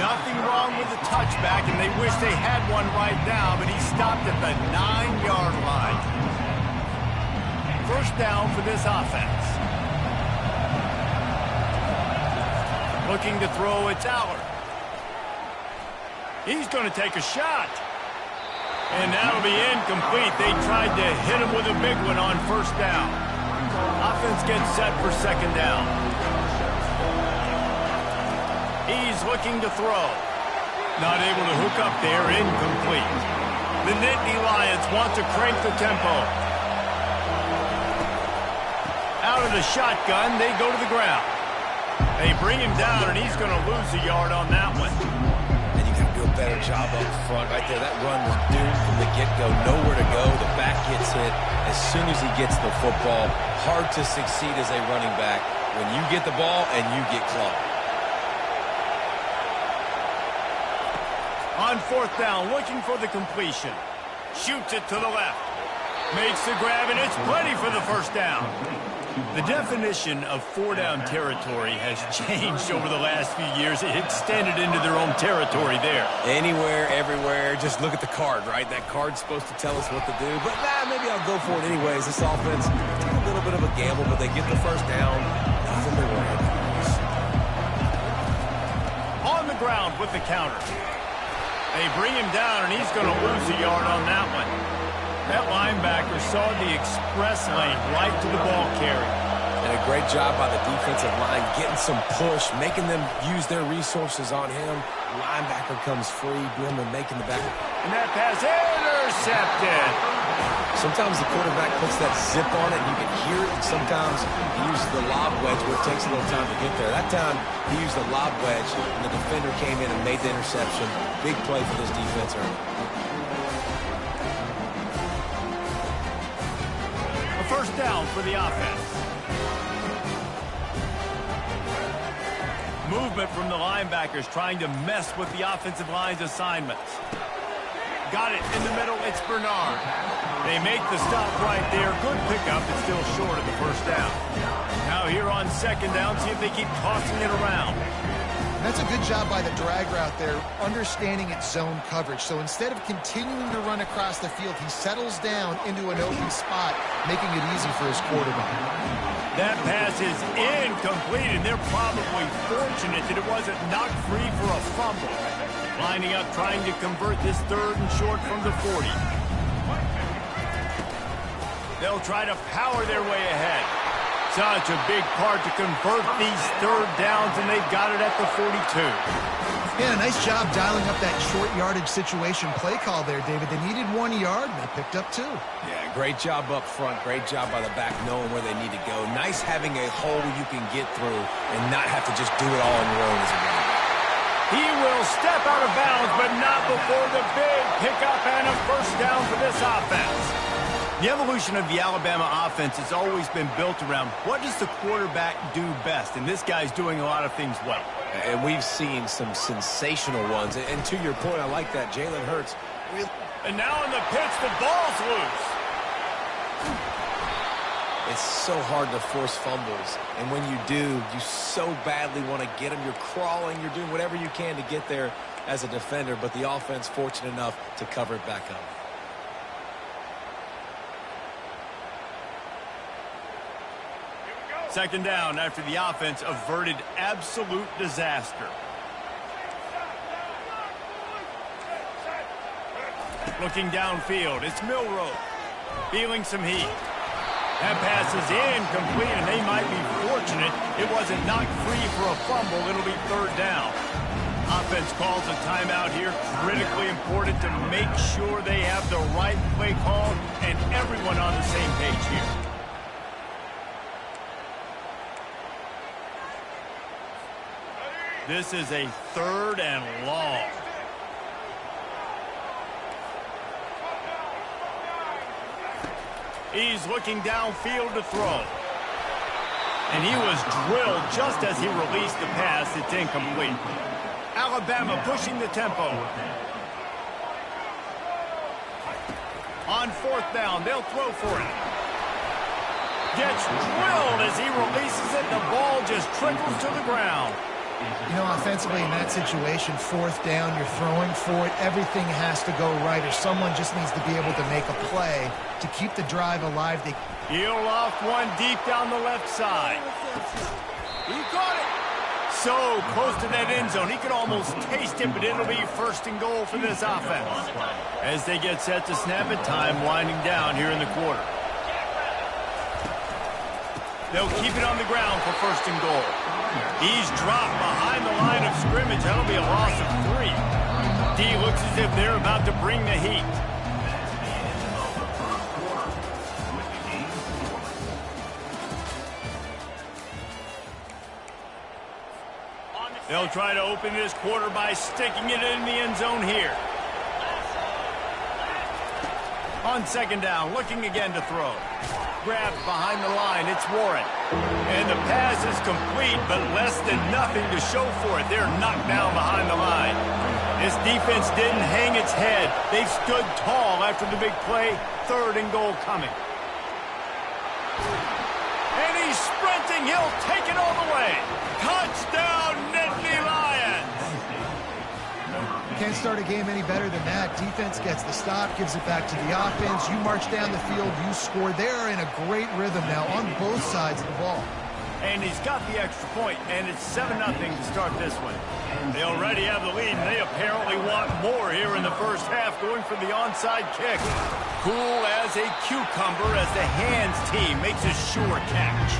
Nothing wrong with the touchback, and they wish they had one right now, but he stopped at the 9-yard line. First down for this offense. Looking to throw, it's Allard. He's going to take a shot. And that'll be incomplete. They tried to hit him with a big one on first down. Offense gets set for second down. He's looking to throw. Not able to hook up there, incomplete. The Nittany Lions want to crank the tempo. Out of the shotgun, they go to the ground. They bring him down, and he's going to lose a yard on that one. And you got to do a better job up front right there. That run was doomed from the get-go. Nowhere to go. The back gets hit as soon as he gets the football. Hard to succeed as a running back when you get the ball and you get clogged. On fourth down, looking for the completion. Shoots it to the left. Makes the grab, and it's plenty for the first down. The definition of four-down territory has changed over the last few years. It extended into their own territory there. Anywhere, everywhere, just look at the card, right? That card's supposed to tell us what to do. But maybe I'll go for it anyways. This offense, a little bit of a gamble, but they get the first down. Nothing to worry about. On the ground with the counter. They bring him down, and he's going to lose a yard on that one. That linebacker saw the express lane right to the ball carrier. And a great job by the defensive line, getting some push, making them use their resources on him. Linebacker comes free, boom, and making the back. And that pass intercepted. Sometimes the quarterback puts that zip on it, and you can hear it. And sometimes he uses the lob wedge, where it takes a little time to get there. That time, he used the lob wedge, and the defender came in and made the interception. Big play for this defense early. First down for the offense. Movement from the linebackers trying to mess with the offensive line's assignments. Got it in the middle. It's Bernard. They make the stop right there. Good pickup. It's still short of the first down. Now here on second down, see if they keep tossing it around. That's a good job by the drag route there, understanding its zone coverage. So instead of continuing to run across the field, he settles down into an open spot, making it easy for his quarterback. That pass is incomplete, and they're probably fortunate that it wasn't knocked free for a fumble. Lining up, trying to convert this third and short from the 40. They'll try to power their way ahead. Such a big part to convert these third downs, and they've got it at the 42. Yeah, nice job dialing up that short yardage situation play call there, David. They needed 1 yard, and they picked up 2. Yeah, great job up front. Great job by the back knowing where they need to go. Nice having a hole you can get through and not have to just do it all on your own as a runner. He will step out of bounds, but not before the big pickup and a first down for this offense. The evolution of the Alabama offense has always been built around what does the quarterback do best, and this guy's doing a lot of things well. And we've seen some sensational ones. And to your point, I like that. Jalen Hurts. And now in the pitch, the ball's loose. It's so hard to force fumbles. And when you do, you so badly want to get them. You're crawling. You're doing whatever you can to get there as a defender. But the offense fortunate enough to cover it back up. Second down after the offense averted absolute disaster. Looking downfield, it's Milroe. Feeling some heat. That pass is incomplete, and they might be fortunate it wasn't knocked free for a fumble. It'll be third down. Offense calls a timeout here. Critically important to make sure they have the right play call and everyone on the same page here. This is a third and long. He's looking downfield to throw. And he was drilled just as he released the pass. It's incomplete. Alabama pushing the tempo. On fourth down, they'll throw for it. Gets drilled as he releases it. The ball just trickles to the ground. You know, offensively in that situation, fourth down, you're throwing for it. Everything has to go right, or someone just needs to be able to make a play to keep the drive alive. He'll off one deep down the left side. He caught it. So close to that end zone. He could almost taste it, but it'll be first and goal for this offense. As they get set to snap it, time winding down here in the quarter. They'll keep it on the ground for first and goal. He's dropped behind the line of scrimmage. That'll be a loss of 3. D looks as if they're about to bring the heat. They'll try to open this quarter by sticking it in the end zone here. On second down, looking again to throw. Grabbed behind the line, it's Warren. And the pass is complete, but less than nothing to show for it. They're knocked down behind the line. This defense didn't hang its head. They stood tall after the big play. Third and goal coming. And he's sprinting. He'll take it all the way. Touchdown, Nittany Lions! Can't start a game any better than that. Defense gets the stop, gives it back to the offense. You march down the field, you score. They're in a great rhythm now on both sides of the ball. And he's got the extra point, and it's 7-0 to start this one. They already have the lead, and they apparently want more here in the first half, going for the onside kick. Cool as a cucumber as the hands team makes a sure catch.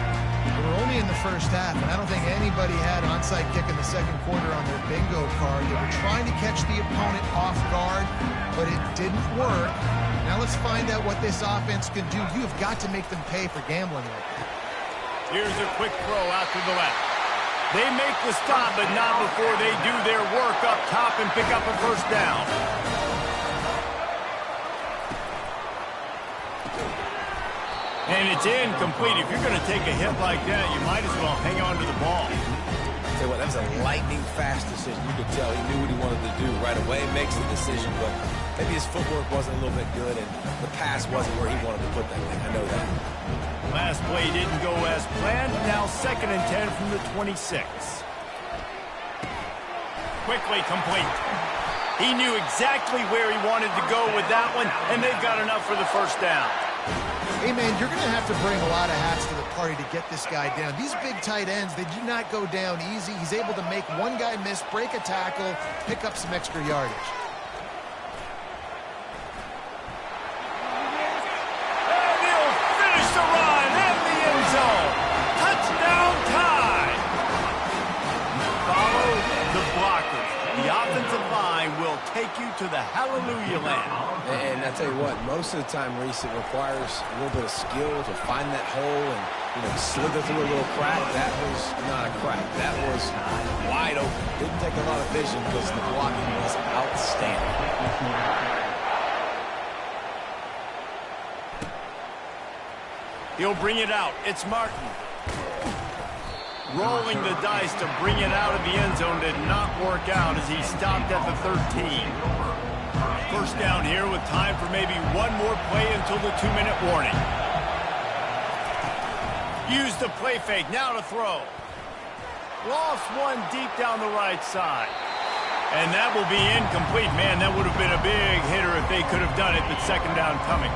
We're only in the first half, and I don't think anybody had onside kick in the second quarter on their bingo card. They were trying to catch the opponent off guard, but it didn't work. Now let's find out what this offense can do. You have got to make them pay for gambling like that. Here's a quick throw out to the left. They make the stop, but not before they do their work up top and pick up a first down. And it's incomplete. If you're going to take a hit like that, you might as well hang on to the ball. Tell you what, that was a lightning-fast decision. You could tell he knew what he wanted to do right away. Makes the decision, but maybe his footwork wasn't a little bit good, and the pass wasn't where he wanted to put that thing. I know that. Last play didn't go as planned. Now 2nd and 10 from the 26. Quickly complete. He knew exactly where he wanted to go with that one, and they've got enough for the first down. Hey, man, you're going to have to bring a lot of hats to the party to get this guy down. These big tight ends, they do not go down easy. He's able to make one guy miss, break a tackle, pick up some extra yardage. And he'll finish the run in the end zone. Touchdown time. Follow the blockers. The offensive line will take you to the hallelujah land. And I tell you what, most of the time, Reese, it requires a little bit of skill to find that hole and, slither through a little crack. That was not a crack. That was wide open. Didn't take a lot of vision because the blocking was outstanding. He'll bring it out. It's Martin. Rolling the dice to bring it out of the end zone did not work out as he stopped at the 13. First down here with time for maybe one more play until the 2-minute warning. Use the play fake, now to throw. Lost one deep down the right side. And that will be incomplete. Man, that would have been a big hitter if they could have done it, but second down coming.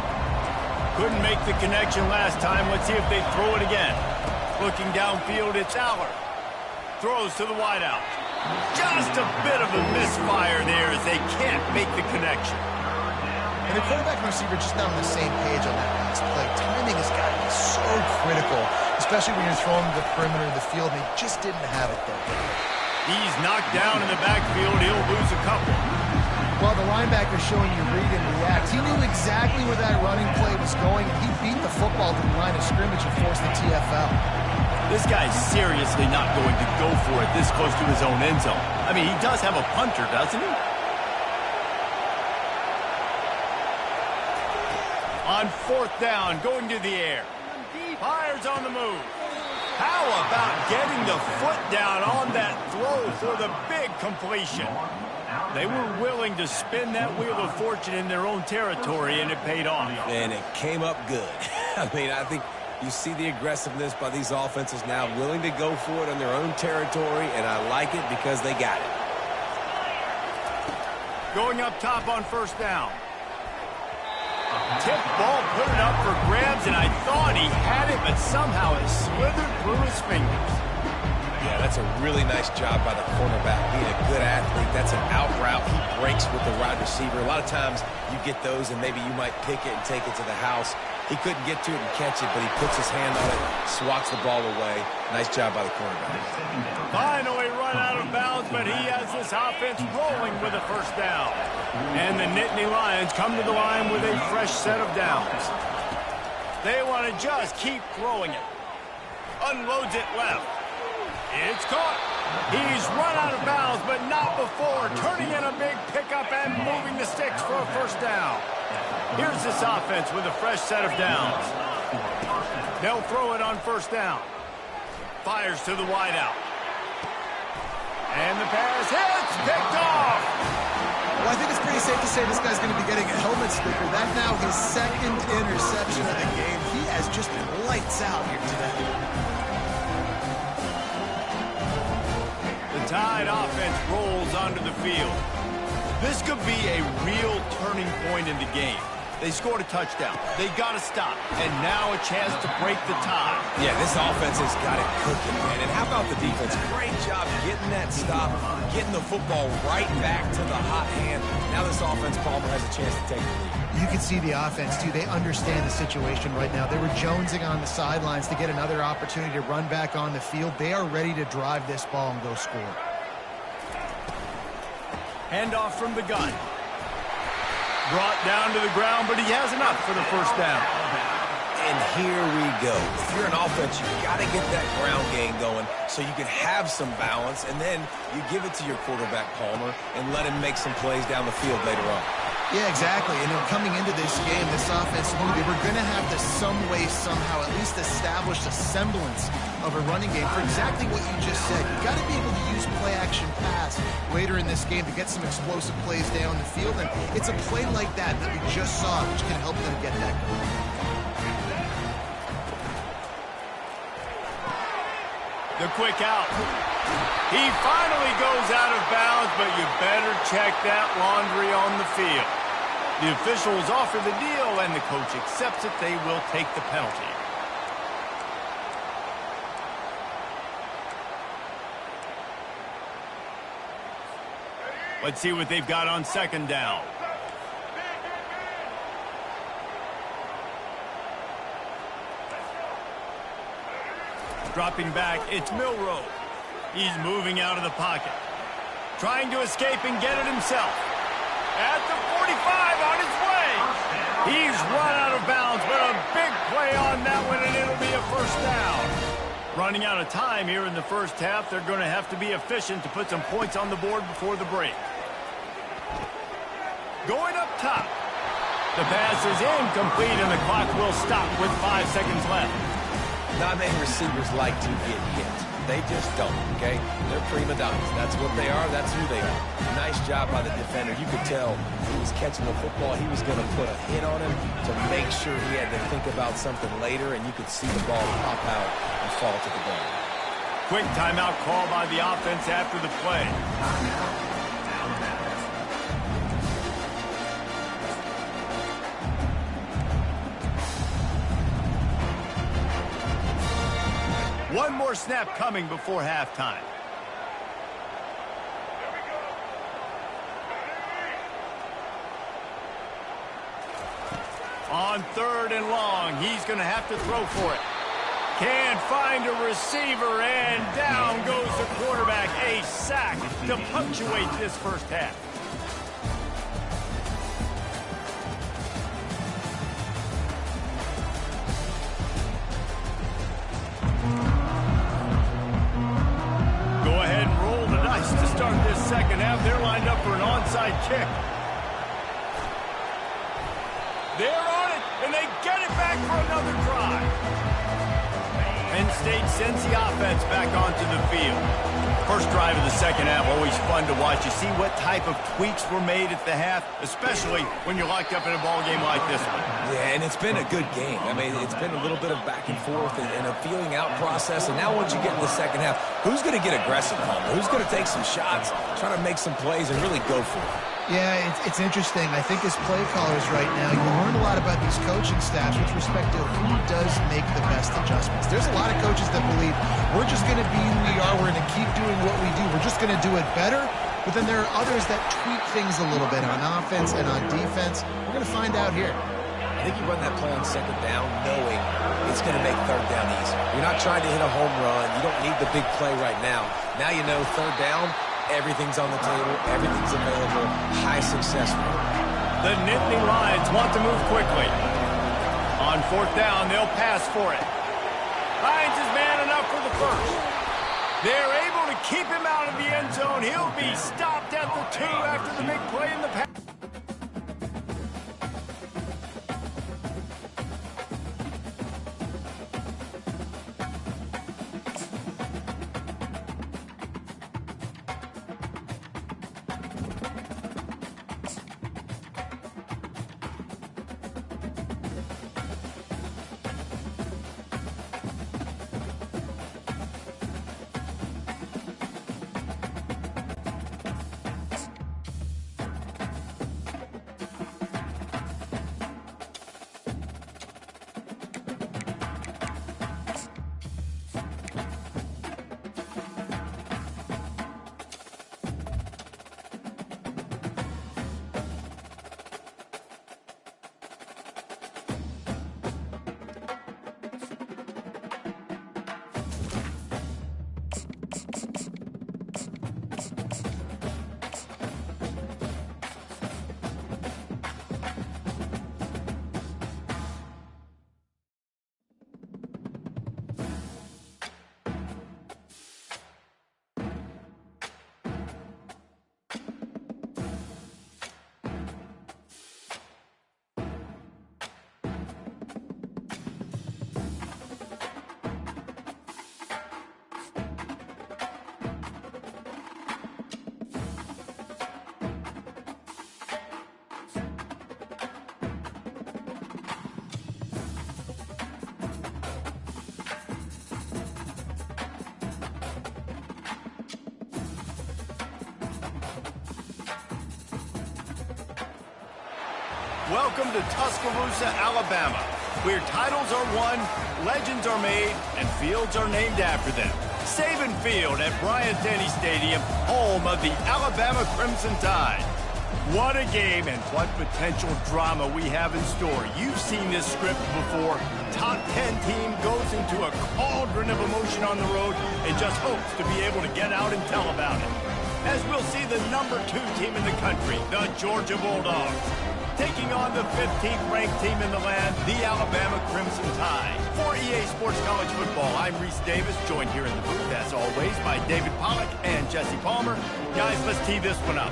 Couldn't make the connection last time. Let's see if they throw it again. Looking downfield, it's Aller. Throws to the wideout. Just a bit of a misfire there as they can't make the connection. And the quarterback and receiver just not on the same page on that last play. Timing has got to be so critical, especially when you're throwing to the perimeter of the field. They just didn't have it there. He's knocked down in the backfield. He'll lose a couple. Well, the linebacker's showing you read and react. He knew exactly where that running play was going, and he beat the football to the line of scrimmage and forced the TFL. This guy's seriously not going to go for it this close to his own end zone. I mean, he does have a punter, doesn't he? On 4th down, going to the air. Fires on the move. How about getting the foot down on that throw for the big completion? They were willing to spin that wheel of fortune in their own territory, and it paid off. And it came up good. I mean, I think you see the aggressiveness by these offenses now, willing to go for it on their own territory, and I like it because they got it. Going up top on 1st down. Tip ball, put it up for grabs, and I thought he had it, but somehow it slithered through his fingers. Yeah, that's a really nice job by the cornerback. Being a good athlete, that's an out route. He breaks with the wide receiver. A lot of times you get those, and maybe you might pick it and take it to the house. He couldn't get to it and catch it, but he puts his hand on it, swats the ball away. Nice job by the cornerback. Finally run out of bounds, but he has this offense rolling with a 1st down. And the Nittany Lions come to the line with a fresh set of downs. They want to just keep throwing it. Unloads it left. It's caught. He's run out of bounds, but not before turning in a big pickup and moving the sticks for a 1st down. Here's this offense with a fresh set of downs. They'll throw it on 1st down. Fires to the wideout. And the pass hits, picked off. Well, I think it's pretty safe to say this guy's going to be getting a helmet sticker. That's now his 2nd interception of the game. He has just been lights out here today. The Tide offense rolls onto the field. This could be a real turning point in the game. They scored a touchdown. They got to stop. And now a chance to break the tie. Yeah, this offense has got it cooking, man. And how about the defense? Great job getting that stop, getting the football right back to the hot hand. Now this offense, Palmer, has a chance to take the lead. You can see the offense, too. They understand the situation right now. They were jonesing on the sidelines to get another opportunity to run back on the field. They are ready to drive this ball and go score. Handoff from the gun. Brought down to the ground, but he has enough for the 1st down. And here we go. If you're an offense, you've got to get that ground game going so you can have some balance, and then you give it to your quarterback, Palmer, and let him make some plays down the field later on. Yeah, exactly. And coming into this game, this offense knew they were going to have to some way, somehow, at least establish a semblance of a running game for exactly what you just said. You've got to be able to use play-action pass later in this game to get some explosive plays down the field. And it's a play like that that we just saw, which can help them get that going. The quick out. He finally goes out of bounds, but you better check that laundry on the field. The officials offer the deal, and the coach accepts it. They will take the penalty. Let's see what they've got on 2nd down. Dropping back, it's Milroe. He's moving out of the pocket. Trying to escape and get it himself. At the 45, on his way. He's run out of bounds, but a big play on that one, and it'll be a 1st down. Running out of time here in the 1st half. They're going to have to be efficient to put some points on the board before the break. Going up top. The pass is incomplete, and the clock will stop with 5 seconds left. Not many receivers like to get hit. They just don't, okay? They're prima donnas. That's what they are. That's who they are. Nice job by the defender. You could tell he was catching the football. He was going to put a hit on him to make sure he had to think about something later, and you could see the ball pop out and fall to the ground. Quick timeout call by the offense after the play. more snap coming before halftime. On 3rd and long, he's going to have to throw for it. Can't find a receiver, and down goes the quarterback. A sack to punctuate this first half. Go ahead and roll the dice to start this second half. They're lined up for an onside kick. They're on it, and they get it back for another drive. Penn State sends the offense back onto the field. First drive of the second half, always fun to watch. You see what type of tweaks were made at the half, especially when you're locked up in a ball game like this one. Yeah, and it's been a good game. I mean, it's been a little bit of back and forth and a feeling out process. And now once you get in the second half, who's going to get aggressive, Palmer? Who's going to take some shots, try to make some plays, and really go for it? Yeah, it's interesting. I think as play callers right now, you learn a lot about these coaching staffs with respect to who does make the best adjustments. There's a lot of coaches that believe we're just going to be who we are. We're going to keep doing what we do. We're just going to do it better. But then there are others that tweak things a little bit on offense and on defense. We're going to find out here. I think you run that play on second down knowing it's going to make third down easy. You're not trying to hit a home run. You don't need the big play right now. Now you know third down, everything's on the table, everything's available, high success rate. The Nittany Lions want to move quickly. On 4th down, they'll pass for it. Lions is man enough for the first. They're able to keep him out of the end zone. He'll be stopped at the 2 after the big play in the pass. Welcome to Tuscaloosa, Alabama, where titles are won, legends are made, and fields are named after them. Saban Field at Bryant-Denny Stadium, home of the Alabama Crimson Tide. What a game and what potential drama we have in store. You've seen this script before. Top 10 team goes into a cauldron of emotion on the road and just hopes to be able to get out and tell about it. As we'll see the number 2 team in the country, the Georgia Bulldogs, taking on the 15th ranked team in the land, the Alabama Crimson Tide. For EA Sports College Football, I'm Reese Davis, joined here in the booth, as always, by David Pollack and Jesse Palmer. Guys, let's tee this one up.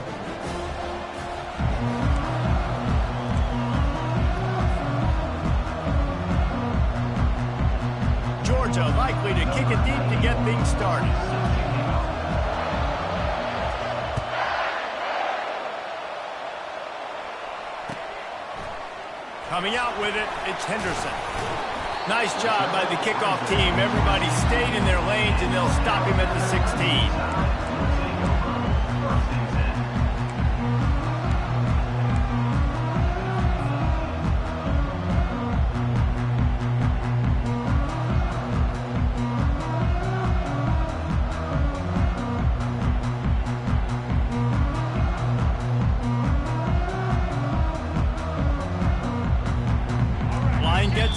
Georgia likely to kick it deep to get things started. Coming out with it, it's Henderson. Nice job by the kickoff team. Everybody stayed in their lanes, and they'll stop him at the 16.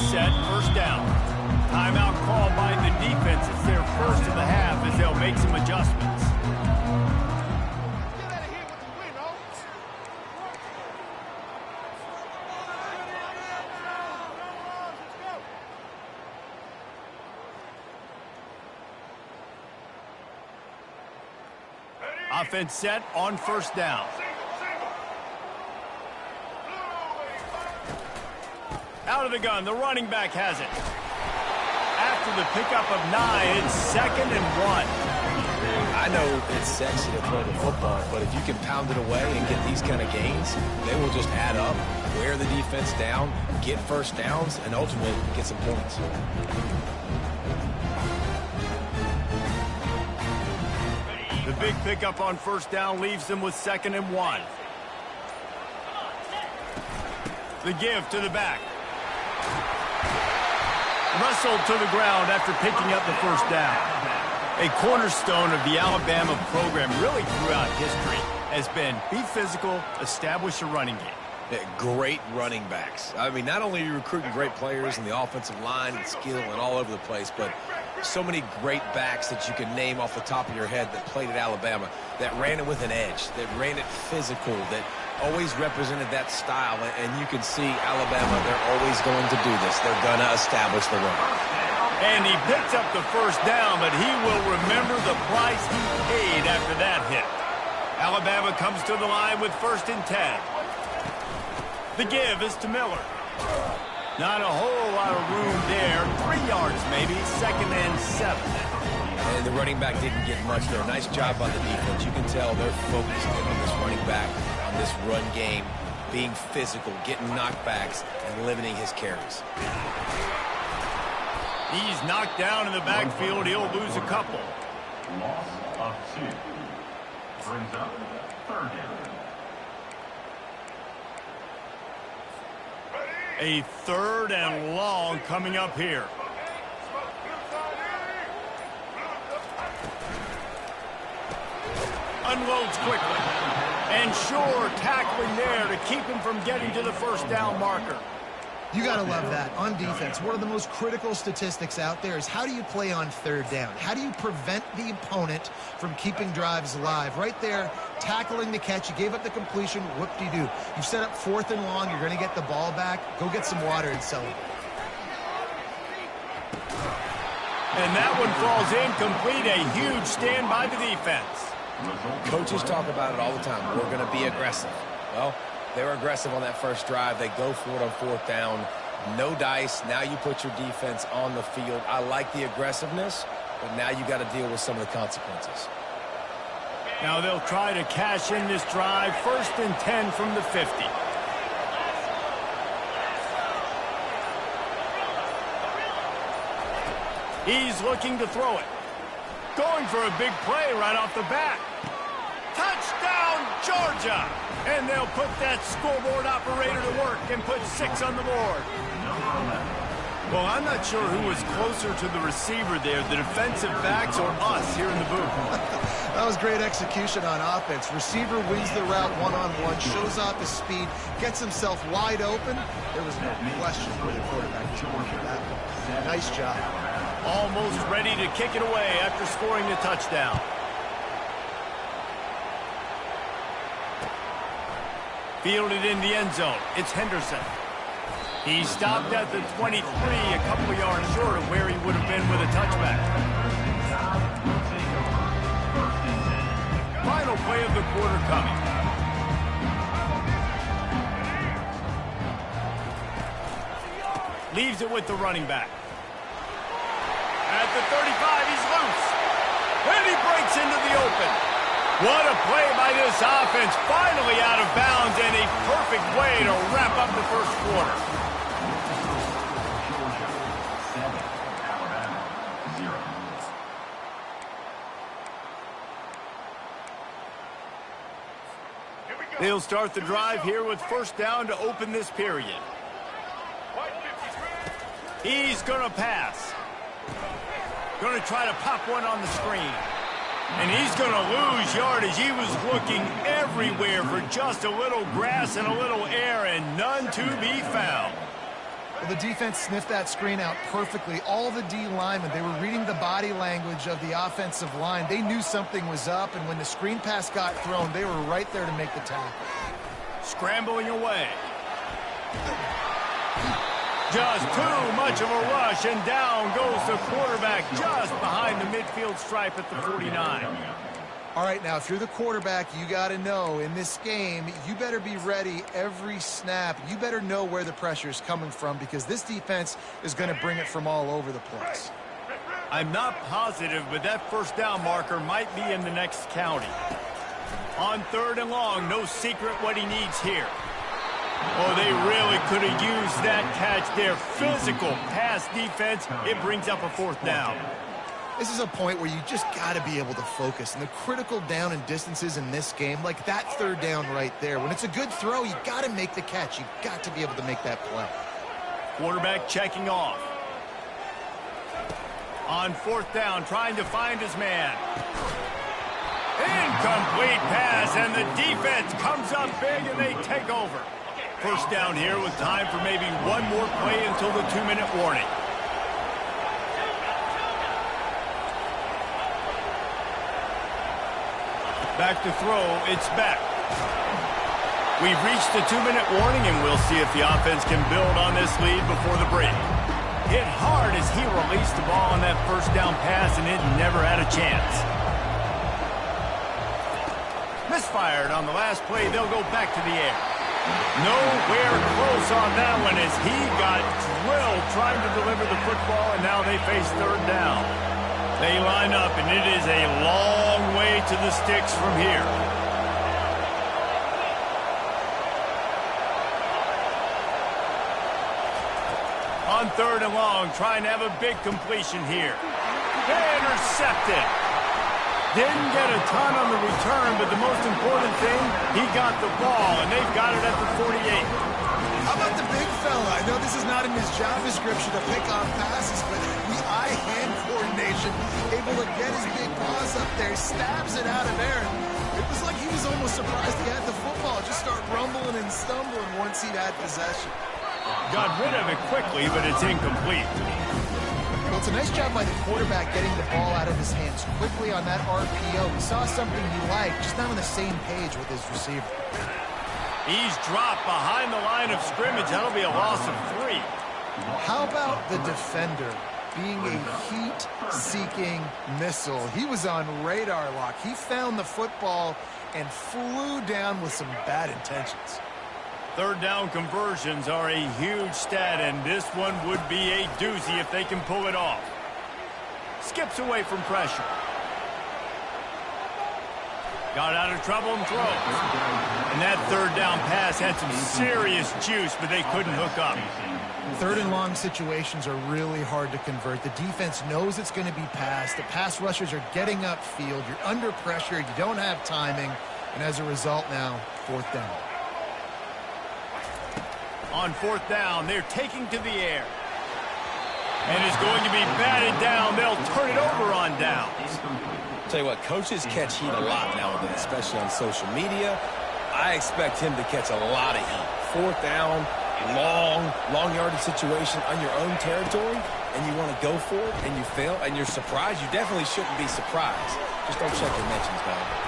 set, first down. Timeout called by the defense. It's their first of the half as they'll make some adjustments. Offense set on first down. Out of the gun, the running back has it. After the pickup of 9, it's 2nd and 1. I know it's sexy to throw the football, but if you can pound it away and get these kind of gains, they will just add up, wear the defense down, get first downs, and ultimately get some points. The big pickup on first down leaves them with 2nd and 1. The give to the back. Wrestled to the ground after picking up the first down. A cornerstone of the Alabama program really throughout history has been be physical, establish a running game. Great running backs. I mean, not only are you recruiting great players in the offensive line and skill and all over the place, but so many great backs that you can name off the top of your head that played at Alabama, that ran it with an edge, that ran it physical, that always represented that style. And you can see Alabama, they're always going to do this. They're going to establish the run. And he picks up the first down, but he will remember the price he paid after that hit. Alabama comes to the line with 1st and 10. The give is to Miller. Not a whole lot of room there. 3 yards maybe, 2nd and 7. And the running back didn't get much there. Nice job by the defense. You can tell they're focused on this running back, on this run game, being physical, getting knockbacks, and limiting his carries. He's knocked down in the backfield. He'll lose a couple. Loss of 2. Brings up 3rd down. A 3rd and long coming up here. Unloads quickly. And sure, tackling there to keep him from getting to the first down marker. You got to love that. On defense, one of the most critical statistics out there is how do you play on 3rd down? How do you prevent the opponent from keeping drives alive? Right there, tackling the catch. You gave up the completion. Whoop-de-doo. You've set up 4th and long. You're going to get the ball back. Go get some water and celebrate. And that one falls incomplete. A huge stand by the defense. Coaches talk about it all the time. We're going to be aggressive. Well, they were aggressive on that first drive. They go for it on 4th down. No dice. Now you put your defense on the field. I like the aggressiveness, but now you got to deal with some of the consequences. Now they'll try to cash in this drive. 1st and 10 from the 50. He's looking to throw it. Going for a big play right off the bat. Touchdown, Georgia! And they'll put that scoreboard operator to work and put 6 on the board. Well, I'm not sure who was closer to the receiver there, the defensive backs or us here in the booth. That was great execution on offense. Receiver wins the route one-on-one, shows off his speed, gets himself wide open. There was no question where the quarterback was going for that one. Nice job. Almost ready to kick it away after scoring the touchdown. Fielded in the end zone. It's Henderson. He stopped at the 23, a couple yards short of where he would have been with a touchback. Final play of the quarter coming. Leaves it with the running back. At the 35, he's loose. And he breaks into the open. What a play by this offense. Finally out of bounds and a perfect way to wrap up the first quarter. Georgia 7, Alabama 0. They'll start the drive here with 1st down to open this period. He's going to pass. Going to try to pop one on the screen. And he's going to lose yardage. He was looking everywhere for just a little grass and a little air, and none to be found. Well, the defense sniffed that screen out perfectly. All the D linemen, they were reading the body language of the offensive line. They knew something was up, and when the screen pass got thrown, they were right there to make the tackle. Scrambling away. Just too much of a rush, and down goes the quarterback just behind the midfield stripe at the 49. All right, now, if you're the quarterback, you got to know in this game, you better be ready every snap. You better know where the pressure is coming from because this defense is going to bring it from all over the place. I'm not positive, but that first down marker might be in the next county. On 3rd and long, no secret what he needs here. Oh, they really could have used that catch there. Physical pass defense. It brings up a 4th down. This is a point where you just got to be able to focus. And the critical down and distances in this game, like that 3rd down right there, when it's a good throw, you got to make the catch. You got to be able to make that play. Quarterback checking off. On 4th down, trying to find his man. Incomplete pass, and the defense comes up big, and they take over. First down here with time for maybe one more play until the 2-minute warning. Back to throw, it's Beck. We've reached the 2-minute warning, and we'll see if the offense can build on this lead before the break. Hit hard as he released the ball on that first down pass, and it never had a chance. Misfired on the last play. They'll go back to the air. Nowhere close on that one as he got drilled trying to deliver the football, and now they face 3rd down. They line up, and it is a long way to the sticks from here. On 3rd and long, trying to have a big completion here. Intercepted. Didn't get a ton on the return, but the most important thing, he got the ball, and they've got it at the 48. How about the big fella? I know this is not in his job description to pick off passes, but the eye-hand coordination, able to get his big paws up there, stabs it out of there. It was like he was almost surprised he had the football. Just start rumbling and stumbling once he'd had possession. Got rid of it quickly, but it's incomplete. Well, it's a nice job by the quarterback getting the ball out of his hands quickly on that RPO. He saw something he liked, just not on the same page with his receiver. He's dropped behind the line of scrimmage. That'll be a loss of 3. How about the defender being a heat-seeking missile? He was on radar lock. He found the football and flew down with some bad intentions. 3rd down conversions are a huge stat, and this one would be a doozy if they can pull it off. Skips away from pressure. Got out of trouble and throws. And that 3rd down pass had some serious juice, but they couldn't hook up. 3rd and long situations are really hard to convert. The defense knows it's going to be passed. The pass rushers are getting upfield. You're under pressure. You don't have timing. And as a result now, 4th down. On 4th down, they're taking to the air. And it's going to be batted down. They'll turn it over on downs. Tell you what, coaches catch heat a lot nowadays, especially on social media. I expect him to catch a lot of heat. 4th down, long yardage situation on your own territory, and you want to go for it, and you fail, and you're surprised. You definitely shouldn't be surprised. Just don't check your mentions, man.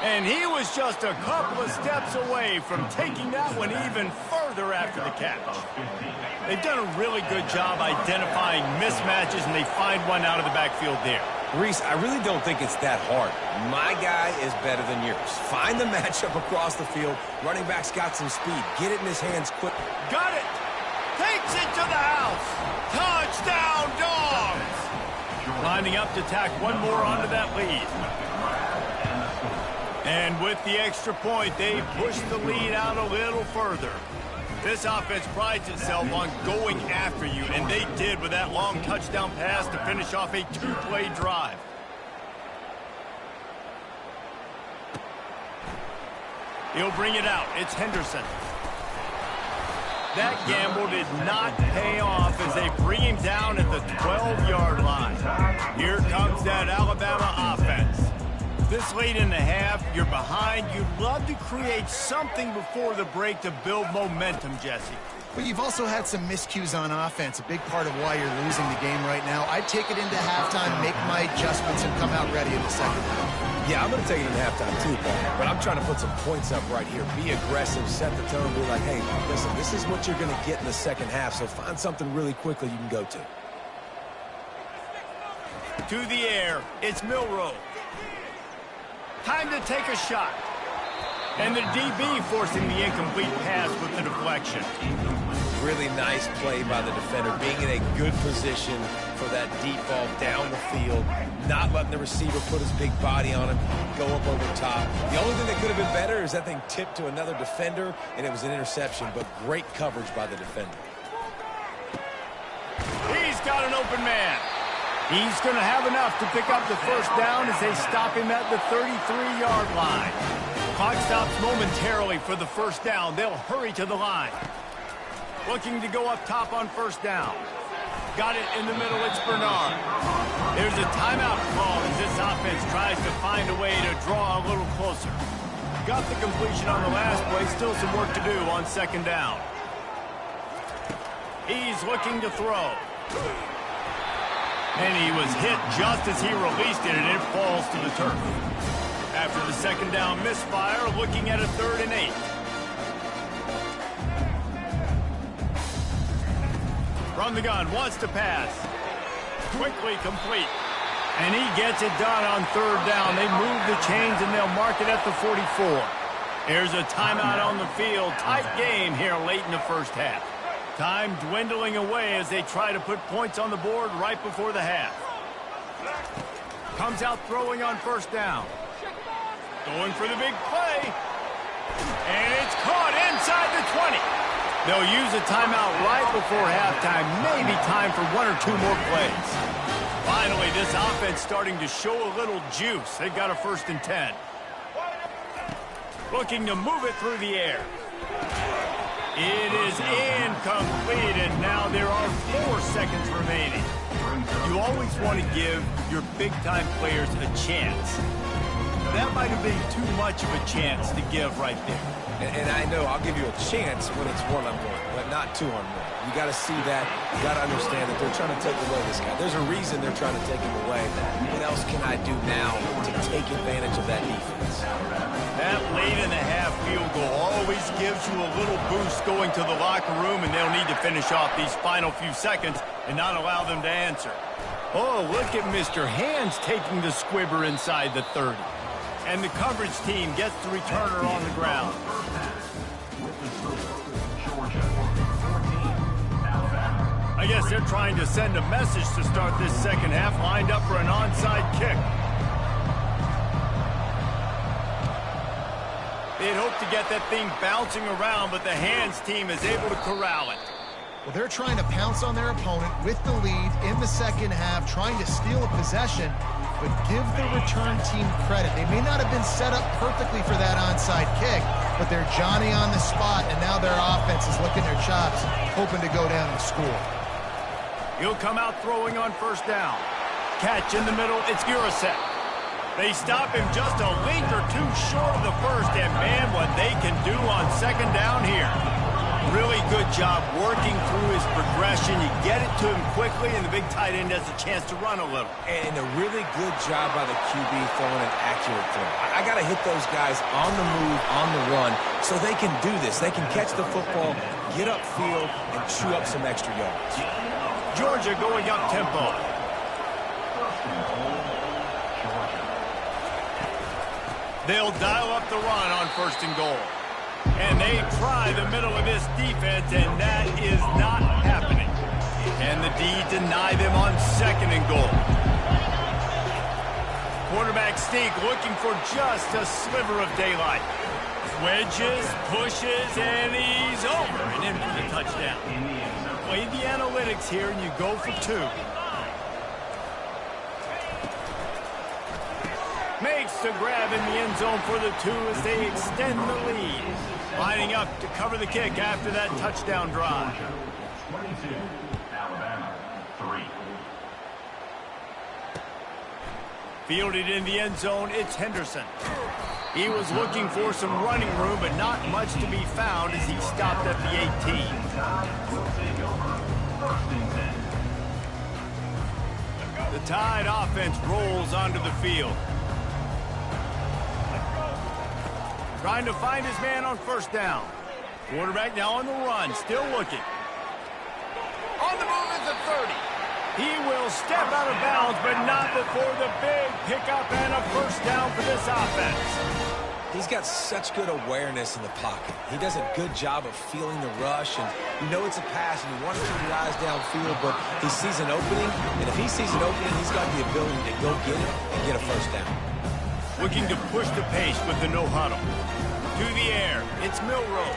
And he was just a couple of steps away from taking that one even further after the catch. They've done a really good job identifying mismatches, and they find one out of the backfield there. Reese, I really don't think it's that hard. My guy is better than yours. Find the matchup across the field. Running back's got some speed. Get it in his hands quick. Got it! Takes it to the house! Touchdown, Dogs! Lining up to tack one more onto that lead. And with the extra point, they push the lead out a little further. This offense prides itself on going after you, and they did with that long touchdown pass to finish off a 2-play drive. He'll bring it out. It's Henderson. That gamble did not pay off as they bring him down at the 12-yard line. Here comes that Alabama offense. This late in the half, you're behind. You'd love to create something before the break to build momentum, Jesse. But you've also had some miscues on offense, a big part of why you're losing the game right now. I'd take it into halftime, make my adjustments, and come out ready in the second half. Yeah, I'm going to take it into halftime too, Paul. But I'm trying to put some points up right here. Be aggressive, set the tone, be like, hey, listen, this is what you're going to get in the second half, so find something really quickly you can go to. To the air, it's Milroe. Time to take a shot. And the DB forcing the incomplete pass with the deflection. Really nice play by the defender, being in a good position for that deep ball down the field, not letting the receiver put his big body on him, go up over top. The only thing that could have been better is that thing tipped to another defender, and it was an interception, but great coverage by the defender. He's got an open man. He's going to have enough to pick up the first down as they stop him at the 33-yard line. Clock stops momentarily for the first down. They'll hurry to the line. Looking to go up top on first down. Got it in the middle. It's Bernard. There's a timeout call as this offense tries to find a way to draw a little closer. Got the completion on the last play. Still some work to do on second down. He's looking to throw. And he was hit just as he released it, and it falls to the turf. After the second down misfire, looking at a 3rd and 8. From the gun, wants to pass. Quickly complete. And he gets it done on 3rd down. They move the chains, and they'll mark it at the 44. Here's a timeout on the field. Tight game here late in the first half. Time dwindling away as they try to put points on the board right before the half. Comes out throwing on first down. Going for the big play. And it's caught inside the 20. They'll use a timeout right before halftime. Maybe time for 1 or 2 more plays. Finally, this offense starting to show a little juice. They've got a 1st and 10. Looking to move it through the air. It is incomplete, and now there are 4 seconds remaining. You always want to give your big-time players a chance. That might have been too much of a chance to give right there. And I know I'll give you a chance when it's 1-on-1, but not 2-on-1. You got to see that. You got to understand that they're trying to take away this guy. There's a reason they're trying to take him away. What else can I do now to take advantage of that defense? That late in the half field goal always gives you a little boost going to the locker room, and they'll need to finish off these final few seconds and not allow them to answer. Oh, look at Mr. Hands taking the squibber inside the 30. And the coverage team gets the returner on the ground. I guess they're trying to send a message to start this second half, lined up for an onside kick. They'd hope to get that thing bouncing around, but the Hands team is able to corral it. Well, they're trying to pounce on their opponent with the lead in the second half, trying to steal a possession, but give the return team credit. They may not have been set up perfectly for that onside kick, but they're Johnny on the spot, and now their offense is licking their chops, hoping to go down and score. He'll come out throwing on first down. Catch in the middle, it's Gurasek. They stop him just a link or 2 short of the first, and man, what they can do on second down here. Really good job working through his progression. You get it to him quickly, and the big tight end has a chance to run a little. And a really good job by the QB throwing an accurate throw. I got to hit those guys on the move, on the run, so they can do this. They can catch the football, get upfield, and chew up some extra yards. Georgia going up tempo. They'll dial up the run on 1st and goal. And they try the middle of this defense, and that is not happening. And the D deny them on 2nd and goal. Quarterback sneak looking for just a sliver of daylight. Wedges, pushes, and he's over and in for the touchdown. Play the analytics here, and you go for 2. Makes the grab in the end zone for the 2 as they extend the lead. Lining up to cover the kick after that touchdown drive. 22, Alabama, 3. Fielded in the end zone, it's Henderson. He was looking for some running room, but not much to be found as he stopped at the 18. The Tide offense rolls onto the field. Trying to find his man on first down. Quarterback now on the run, still looking. On the move is the 30. He will step out of bounds, but not before the big pickup and a first down for this offense. He's got such good awareness in the pocket. He does a good job of feeling the rush, and you know it's a pass, and you want to keep your eyes downfield, but he sees an opening, and if he sees an opening, he's got the ability to go get it and get a first down. Looking to push the pace with the no huddle. To the air, it's Milroe.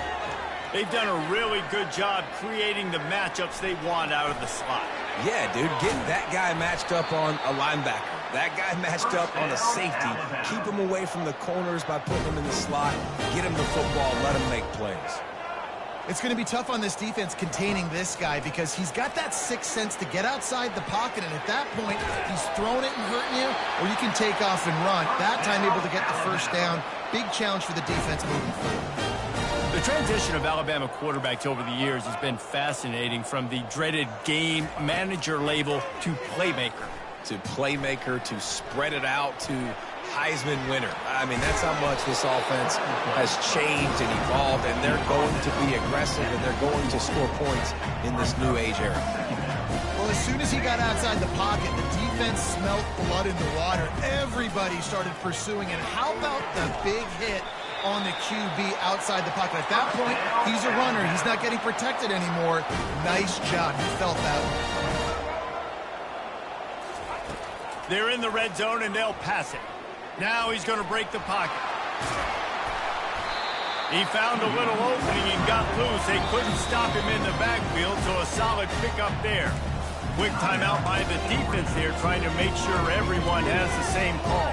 They've done a really good job creating the matchups they want out of the slot. Yeah, dude, get that guy matched up on a linebacker. That guy matched up on a safety. Keep him away from the corners by putting him in the slot. Get him the football, let him make plays. It's going to be tough on this defense containing this guy because he's got that sixth sense to get outside the pocket, and at that point, he's throwing it and hurting you, or you can take off and run. That time able to get the first down. Big challenge for the defense moving forward. The transition of Alabama quarterbacks over the years has been fascinating, from the dreaded game manager label to playmaker. To playmaker, to spread it out, to Heisman winner. I mean, that's how much this offense has changed and evolved, and they're going to be aggressive, and they're going to score points in this new age era. Well, as soon as he got outside the pocket, the defense smelled blood in the water. Everybody started pursuing, and how about the big hit on the QB outside the pocket? At that point, he's a runner. He's not getting protected anymore. Nice job. He felt that one. They're in the red zone, and they'll pass it. Now he's going to break the pocket. He found a little opening and got loose. They couldn't stop him in the backfield, so a solid pickup there. Quick timeout by the defense there, trying to make sure everyone has the same call.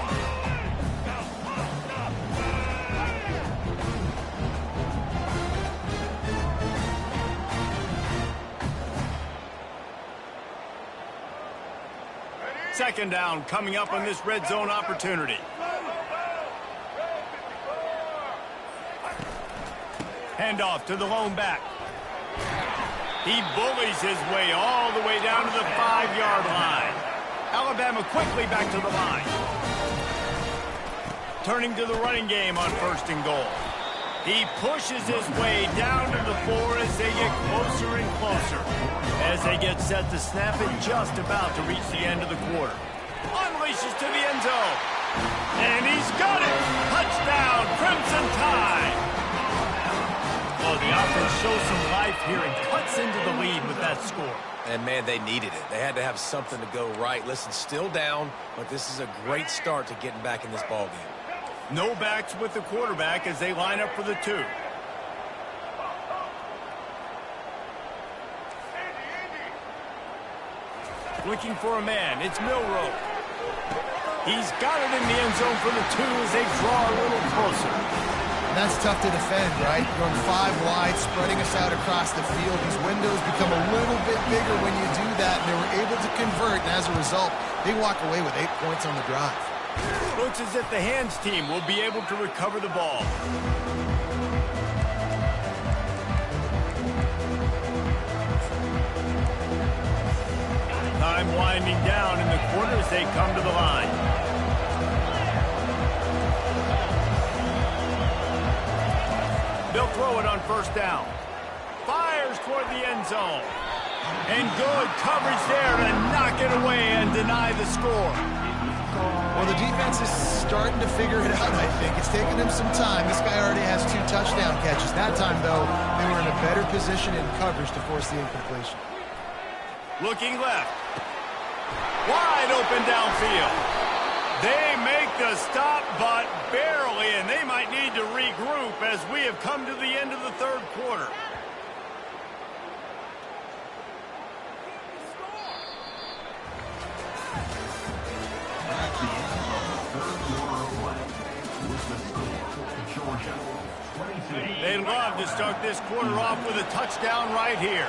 Second down coming up on this red zone opportunity. Handoff to the lone back. He bullies his way all the way down to the 5-yard line. Alabama quickly back to the line. Turning to the running game on first and goal. He pushes his way down to the 4 as they get closer and closer. As they get set to snap it, just about to reach the end of the quarter. Unleashes to the end zone. And he's got it! Touchdown, Crimson Tide! Well, the offense shows some life here and cuts into the lead with that score. And, man, they needed it. They had to have something to go right. Listen, still down, but this is a great start to getting back in this ballgame. No backs with the quarterback as they line up for the 2. Looking for a man. It's Milroe. He's got it in the end zone for the 2 as they draw a little closer. And that's tough to defend, right? Going 5 wide, spreading us out across the field. These windows become a little bit bigger when you do that, and they were able to convert, and as a result, they walk away with 8 points on the drive. Looks as if the hands team will be able to recover the ball. Time winding down in the quarter as they come to the line. They'll throw it on first down. Fires toward the end zone. And good coverage there to knock it away and deny the score. Well, the defense is starting to figure it out, I think. It's taken them some time. This guy already has 2 touchdown catches. That time, though, they were in a better position in coverage to force the incompletion. Looking left. Wide open downfield. They make the stop, but barely, and they might need to regroup as we have come to the end of the 3rd quarter. They'd love to start this quarter off with a touchdown right here.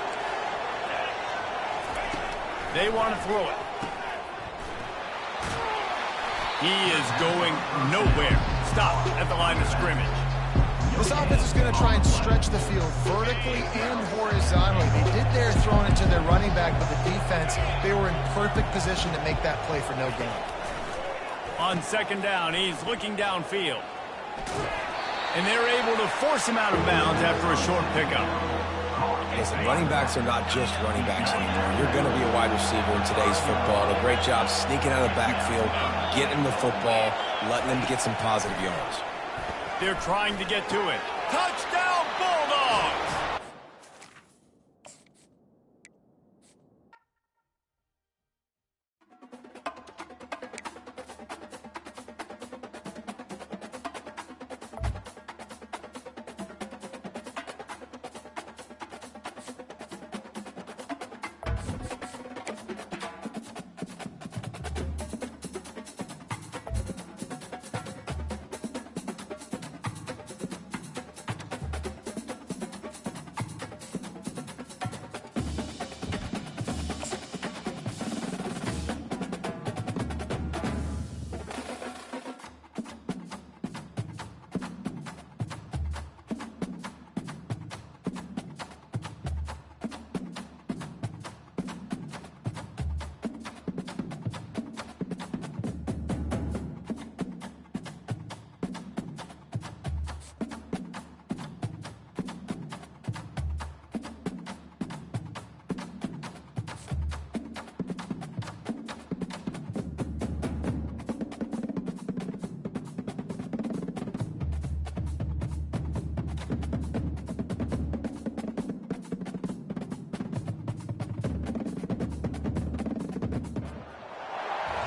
They want to throw it. He is going nowhere. stopped at the line of scrimmage. This offense is going to try and stretch the field vertically and horizontally. They did their throwing it to their running back, but the defense, they were in perfect position to make that play for no gain. On second down, he's looking downfield. And they're able to force him out of bounds after a short pickup. Listen, running backs are not just running backs anymore. You're going to be a wide receiver in today's football. A great job sneaking out of the backfield, getting the football, letting them get some positive yards. They're trying to get to it. Touchdown, Bulldogs!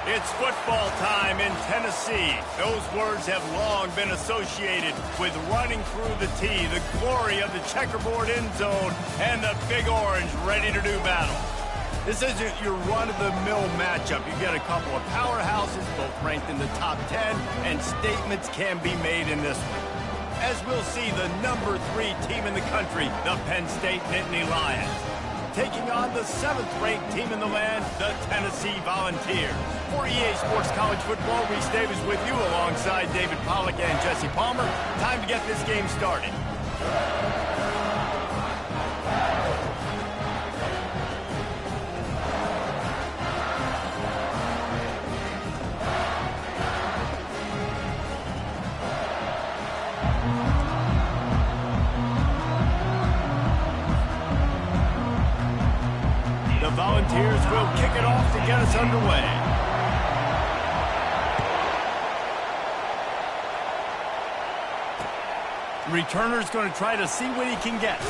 It's football time in Tennessee. Those words have long been associated with running through the tee, the glory of the checkerboard end zone, and the Big Orange ready to do battle. This isn't your run-of-the-mill matchup. You get a couple of powerhouses, both ranked in the top 10, and statements can be made in this one. As we'll see, the number 3 team in the country, the Penn State Nittany Lions, taking on the 7th-ranked team in the land, the Tennessee Volunteers. For EA Sports College Football, Reese Davis with you alongside David Pollack and Jesse Palmer. Time to get this game started. The Volunteers will kick it off to get us underway. Returner's going to try to see what he can get.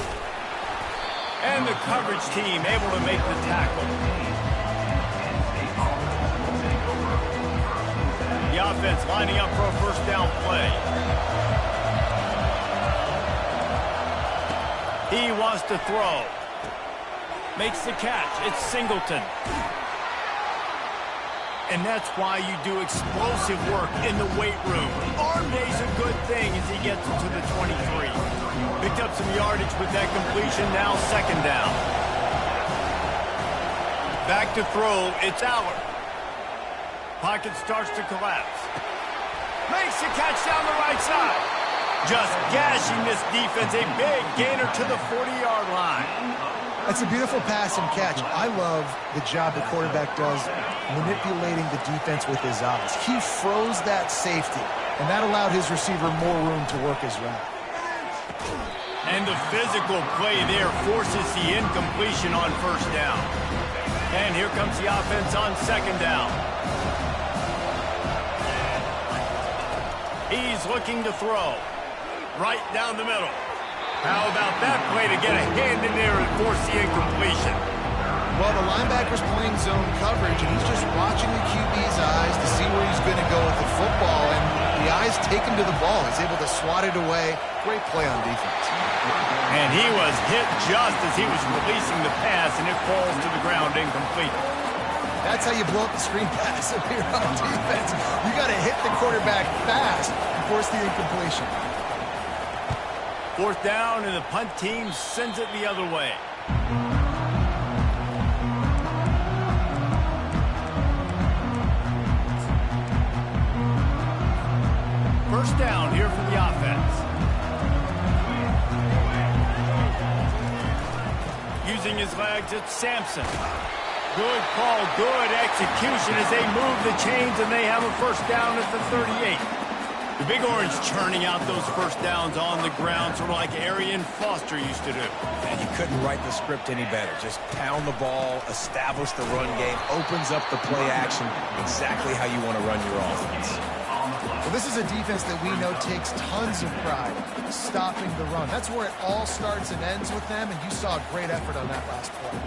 And the coverage team able to make the tackle. The offense lining up for a first down play. He wants to throw. Makes the catch. It's Singleton. And that's why you do explosive work in the weight room. Arm day's a good thing as he gets into the 23. Picked up some yardage with that completion, now second down. Back to throw, it's Allard. Pocket starts to collapse. Makes the catch down the right side. Just gashing this defense, a big gainer to the 40-yard line. That's a beautiful pass and catch. I love the job the quarterback does manipulating the defense with his eyes. He froze that safety, and that allowed his receiver more room to work his route. And the physical play there forces the incompletion on first down. And here comes the offense on second down. He's looking to throw. Right down the middle. How about that play to get a hand in there and force the incompletion? Well, the linebacker's playing zone coverage, and he's just watching the QB's eyes to see where he's going to go with the football, and the eyes take him to the ball. He's able to swat it away. Great play on defense. And he was hit just as he was releasing the pass, and it falls to the ground incomplete. That's how you blow up the screen pass if you're on defense. You got to hit the quarterback fast and force the incompletion. Fourth down, and the punt team sends it the other way. First first down here for the offense. Using his legs, it's Sampson. Good call, good execution as they move the chains, and they have a first down at the 38. The Big Orange churning out those first downs on the ground, sort of like Arian Foster used to do. And you couldn't write the script any better. Just pound the ball, establish the run game, opens up the play action, exactly how you want to run your offense. Well, this is a defense that we know takes tons of pride stopping the run. That's where it all starts and ends with them, and you saw a great effort on that last play.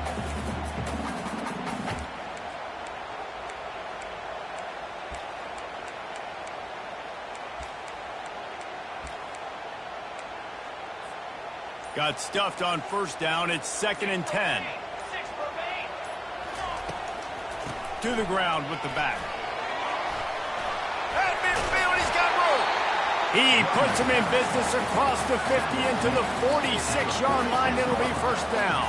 Got stuffed on first down. It's 2nd and 10. To the ground with the back. At midfield, he's got room. He puts him in business across the 50 into the 46-yard line. It'll be first down.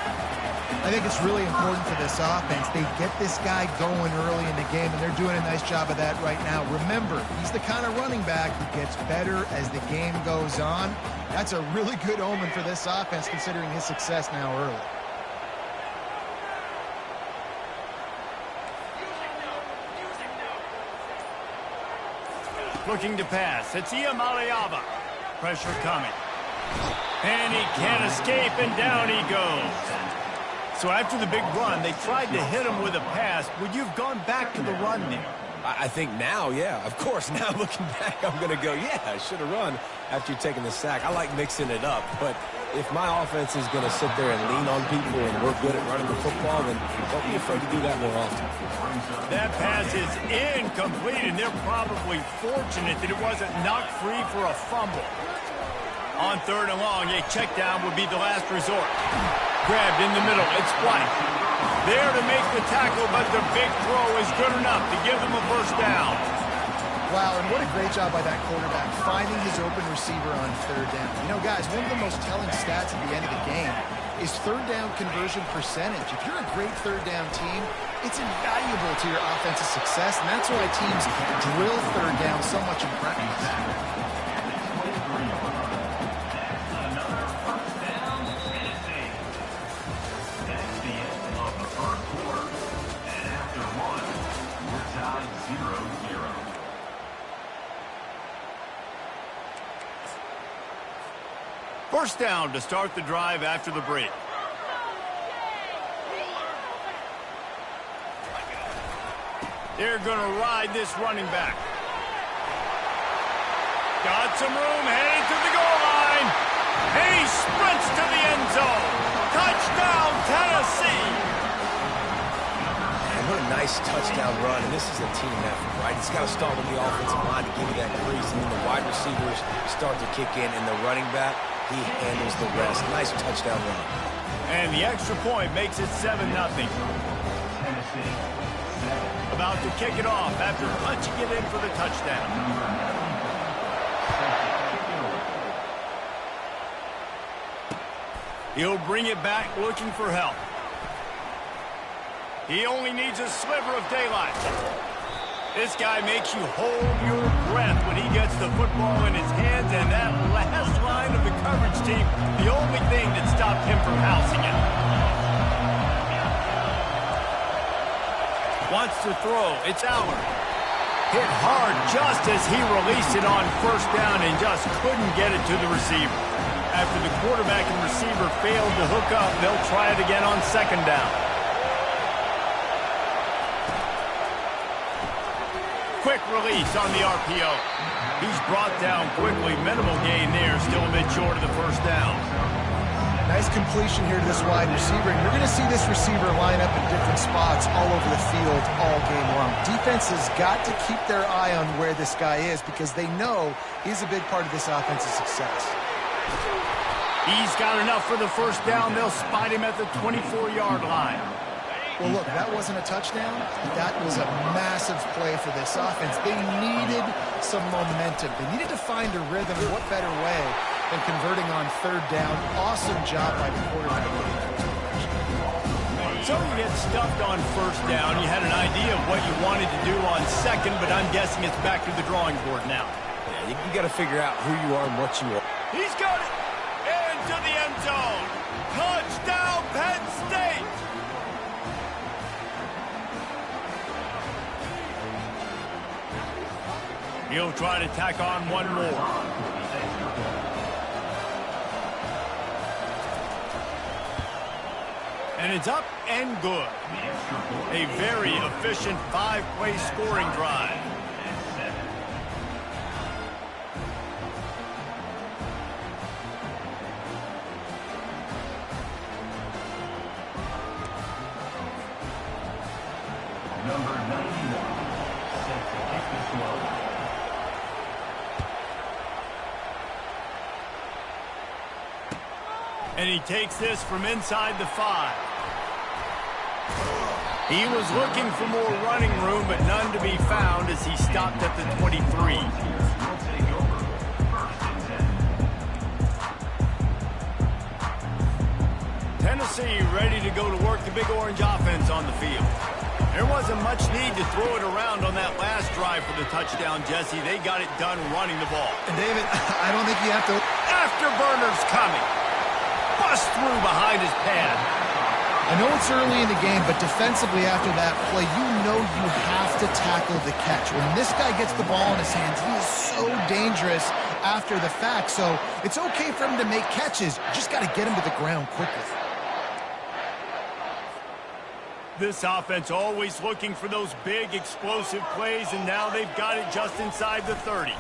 I think it's really important for this offense. They get this guy going early in the game, and they're doing a nice job of that right now. Remember, he's the kind of running back who gets better as the game goes on. That's a really good omen for this offense, considering his success now early. Looking to pass. It's Iamaleava. Pressure coming. And he can't escape, and down he goes. So after the big run, they tried to hit him with a pass. Would you have gone back to the run there? I think now, yeah. Of course, now looking back, I'm going to go, yeah, I should have run after taking the sack. I like mixing it up, but if my offense is going to sit there and lean on people and we're good at running the football, then don't be afraid to do that more often. That pass is incomplete, and they're probably fortunate that it wasn't knocked free for a fumble. On 3rd and long, a check down would be the last resort. Grabbed in the middle, it's White. There to make the tackle, but the big throw is good enough to give them a first down. Wow, and what a great job by that quarterback, finding his open receiver on 3rd down. You know, guys, one of the most telling stats at the end of the game is 3rd down conversion percentage. If you're a great 3rd down team, it's invaluable to your offensive success, and that's why teams drill 3rd down so much in practice. First down to start the drive after the break. They're going to ride this running back. Got some room, headed to the goal line. And he sprints to the end zone. Touchdown, Tennessee. And what a nice touchdown run. And this is a team effort, right? It's got to start with the offensive line to give you that crease. And then the wide receivers start to kick in. And the running back, he handles the rest. Nice touchdown run. And the extra point makes it 7-0. About to kick it off after punching it in for the touchdown. He'll bring it back looking for help. He only needs a sliver of daylight. This guy makes you hold your breath when he gets the football in his hands, and that last line of the coverage team, the only thing that stopped him from housing it. Wants to throw. It's Allard. Hit hard just as he released it on first down and just couldn't get it to the receiver. After the quarterback and receiver failed to hook up, they'll try it again on 2nd down. Quick release on the RPO. He's brought down quickly. Minimal gain there, still a bit short of the first down. Nice completion here to this wide receiver. And you're going to see this receiver line up in different spots all over the field all game long. Defense has got to keep their eye on where this guy is because they know he's a big part of this offensive success. He's got enough for the first down. They'll spot him at the 24-yard line. Well, look, that wasn't a touchdown. That was a massive play for this offense. They needed some momentum. They needed to find a rhythm. What better way than converting on 3rd down? Awesome job by the quarterback. So you get stuffed on first down. You had an idea of what you wanted to do on 2nd, but I'm guessing it's back to the drawing board now. Yeah, You got to figure out who you are and what you are. He's got it into the end zone. Touchdown, Penn State. He'll try to tack on one more. And it's up and good. A very efficient 5-play scoring drive. Number 91, set to kick this one. And he takes this from inside the 5. He was looking for more running room, but none to be found as he stopped at the 23. Tennessee ready to go to work the Big Orange offense on the field. There wasn't much need to throw it around on that last drive for the touchdown, Jesse. They got it done running the ball. And David, I don't think you have to... Afterburner's coming. Bust through behind his pad. I know it's early in the game, but defensively after that play, you know you have to tackle the catch. When this guy gets the ball in his hands, he is so dangerous after the fact. So it's okay for him to make catches. You just got to get him to the ground quickly. This offense always looking for those big, explosive plays, and now they've got it just inside the 30.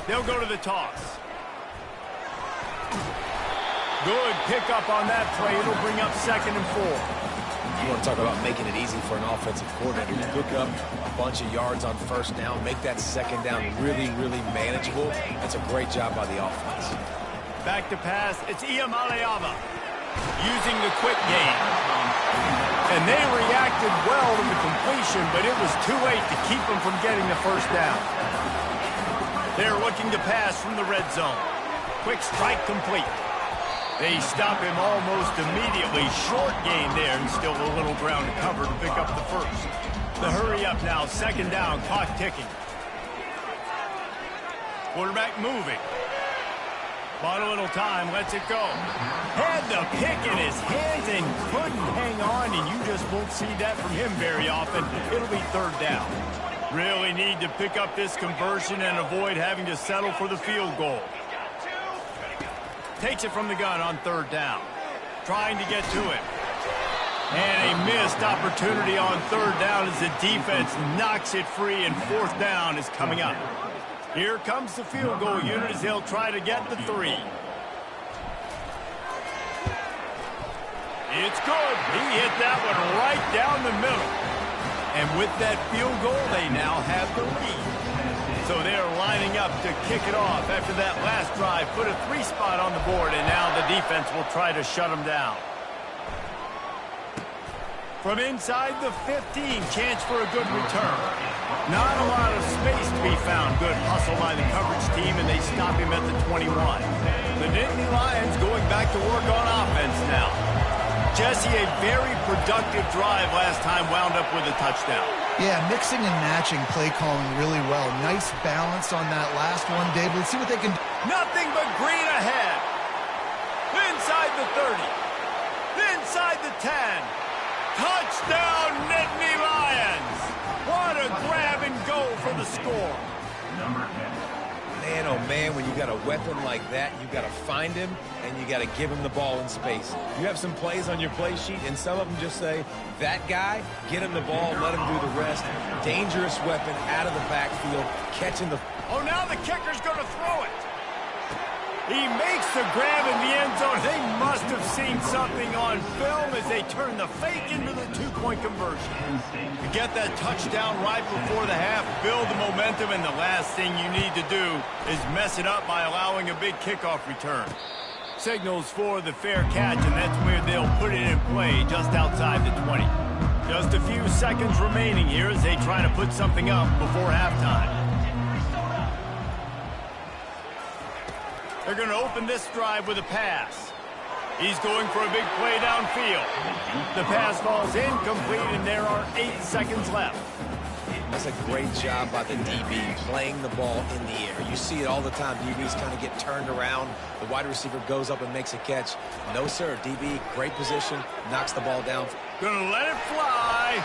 They'll go to the toss. Good pickup on that play. It'll bring up 2nd and 4. You want to talk about making it easy for an offensive coordinator. You pick up a bunch of yards on 1st down, make that 2nd down really, really manageable. That's a great job by the offense. Back to pass. It's Iamaleava using the quick game. And they reacted well to the completion, but it was too late to keep them from getting the 1st down. They're looking to pass from the red zone. Quick strike complete. They stop him almost immediately. Short gain there, and still a little ground to cover to pick up the 1st. The hurry up now, 2nd down, clock ticking. Quarterback moving. Bought a little time, lets it go. Had the pick in his hands and couldn't hang on, and you just won't see that from him very often. It'll be 3rd down. Really need to pick up this conversion and avoid having to settle for the field goal. Takes it from the gun on 3rd down. Trying to get to it. And a missed opportunity on 3rd down as the defense knocks it free, and 4th down is coming up. Here comes the field goal unit as they'll try to get the 3. It's good. He hit that one right down the middle. And with that field goal, they now have the lead. So they're lining up to kick it off after that last drive. Put a 3 spot on the board, and now the defense will try to shut them down. From inside the 15, chance for a good return. Not a lot of space to be found. Good hustle by the coverage team, and they stop him at the 21. The Nittany Lions going back to work on offense now. Jesse, a very productive drive last time, wound up with a touchdown. Yeah, mixing and matching play calling really well. Nice balance on that last one, Dave. Let's see what they can do. Nothing but green ahead. Inside the 30. Inside the 10. Touchdown, Nittany Lions! What a grab and go for the score. Number 10. Man, oh man, when you got a weapon like that, you got to find him and you got to give him the ball in space. You have some plays on your play sheet, and some of them just say, that guy, get him the ball, let him do the rest. Dangerous weapon out of the backfield, catching the... Oh, now the kicker's going to throw it. He makes the grab in the end zone. They must have seen something on film as they turn the fake into the 2-point conversion. To get that touchdown right before the half, build the momentum, and the last thing you need to do is mess it up by allowing a big kickoff return. Signals for the fair catch, and that's where they'll put it in play just outside the 20. Just a few seconds remaining here as they try to put something up before halftime. They're going to open this drive with a pass. He's going for a big play downfield. The pass falls incomplete, and there are 8 seconds left. That's a great job by the DB, playing the ball in the air. You see it all the time. DBs kind of get turned around. The wide receiver goes up and makes a catch. No, sir. DB, great position, knocks the ball down. Gonna let it fly.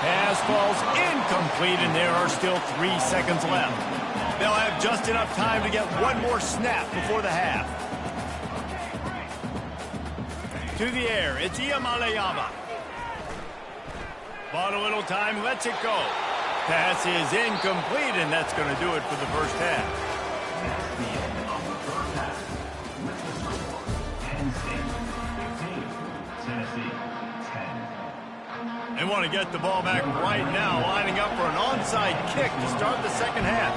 Pass falls incomplete, and there are still 3 seconds left. They'll have just enough time to get one more snap before the half. To the air, it's Iamalayama. Bought a little time, lets it go. Pass is incomplete, and that's going to do it for the first half. That's the end of the first half. With the score, Penn State 15, Tennessee 10. They want to get the ball back right now, lining up for an onside kick to start the second half.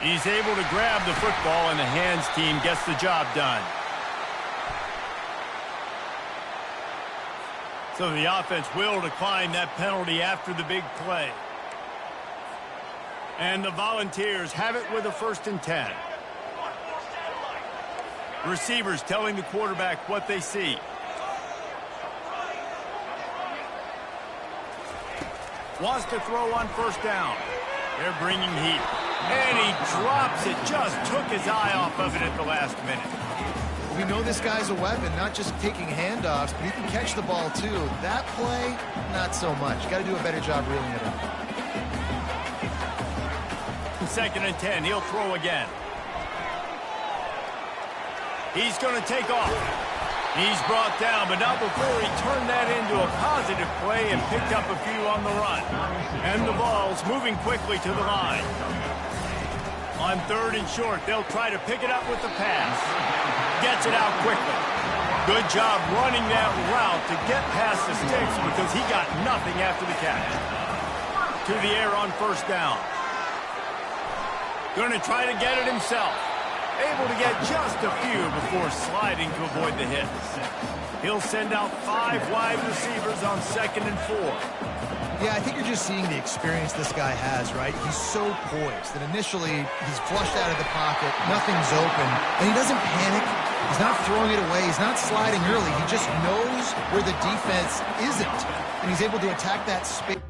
He's able to grab the football, and the hands team gets the job done. So the offense will decline that penalty after the big play. And the Volunteers have it with a 1st and 10. Receivers telling the quarterback what they see. Wants to throw on 1st down. They're bringing heat. And he drops it. Just took his eye off of it at the last minute. We know this guy's a weapon, not just taking handoffs, but he can catch the ball too. That play, not so much. Got to do a better job reeling it in. 2nd and 10. He'll throw again. He's going to take off. He's brought down, but not before he turned that into a positive play and picked up a few on the run. And the ball's moving quickly to the line. On 3rd and short, they'll try to pick it up with the pass. Gets it out quickly. Good job running that route to get past the sticks because he got nothing after the catch. To the air on 1st down. Going to try to get it himself. Able to get just a few before sliding to avoid the hits. He'll send out 5 wide receivers on 2nd and 4. Yeah, I think you're just seeing the experience this guy has, right? He's so poised that initially he's flushed out of the pocket, nothing's open, and he doesn't panic. He's not throwing it away. He's not sliding early. He just knows where the defense isn't, and he's able to attack that space.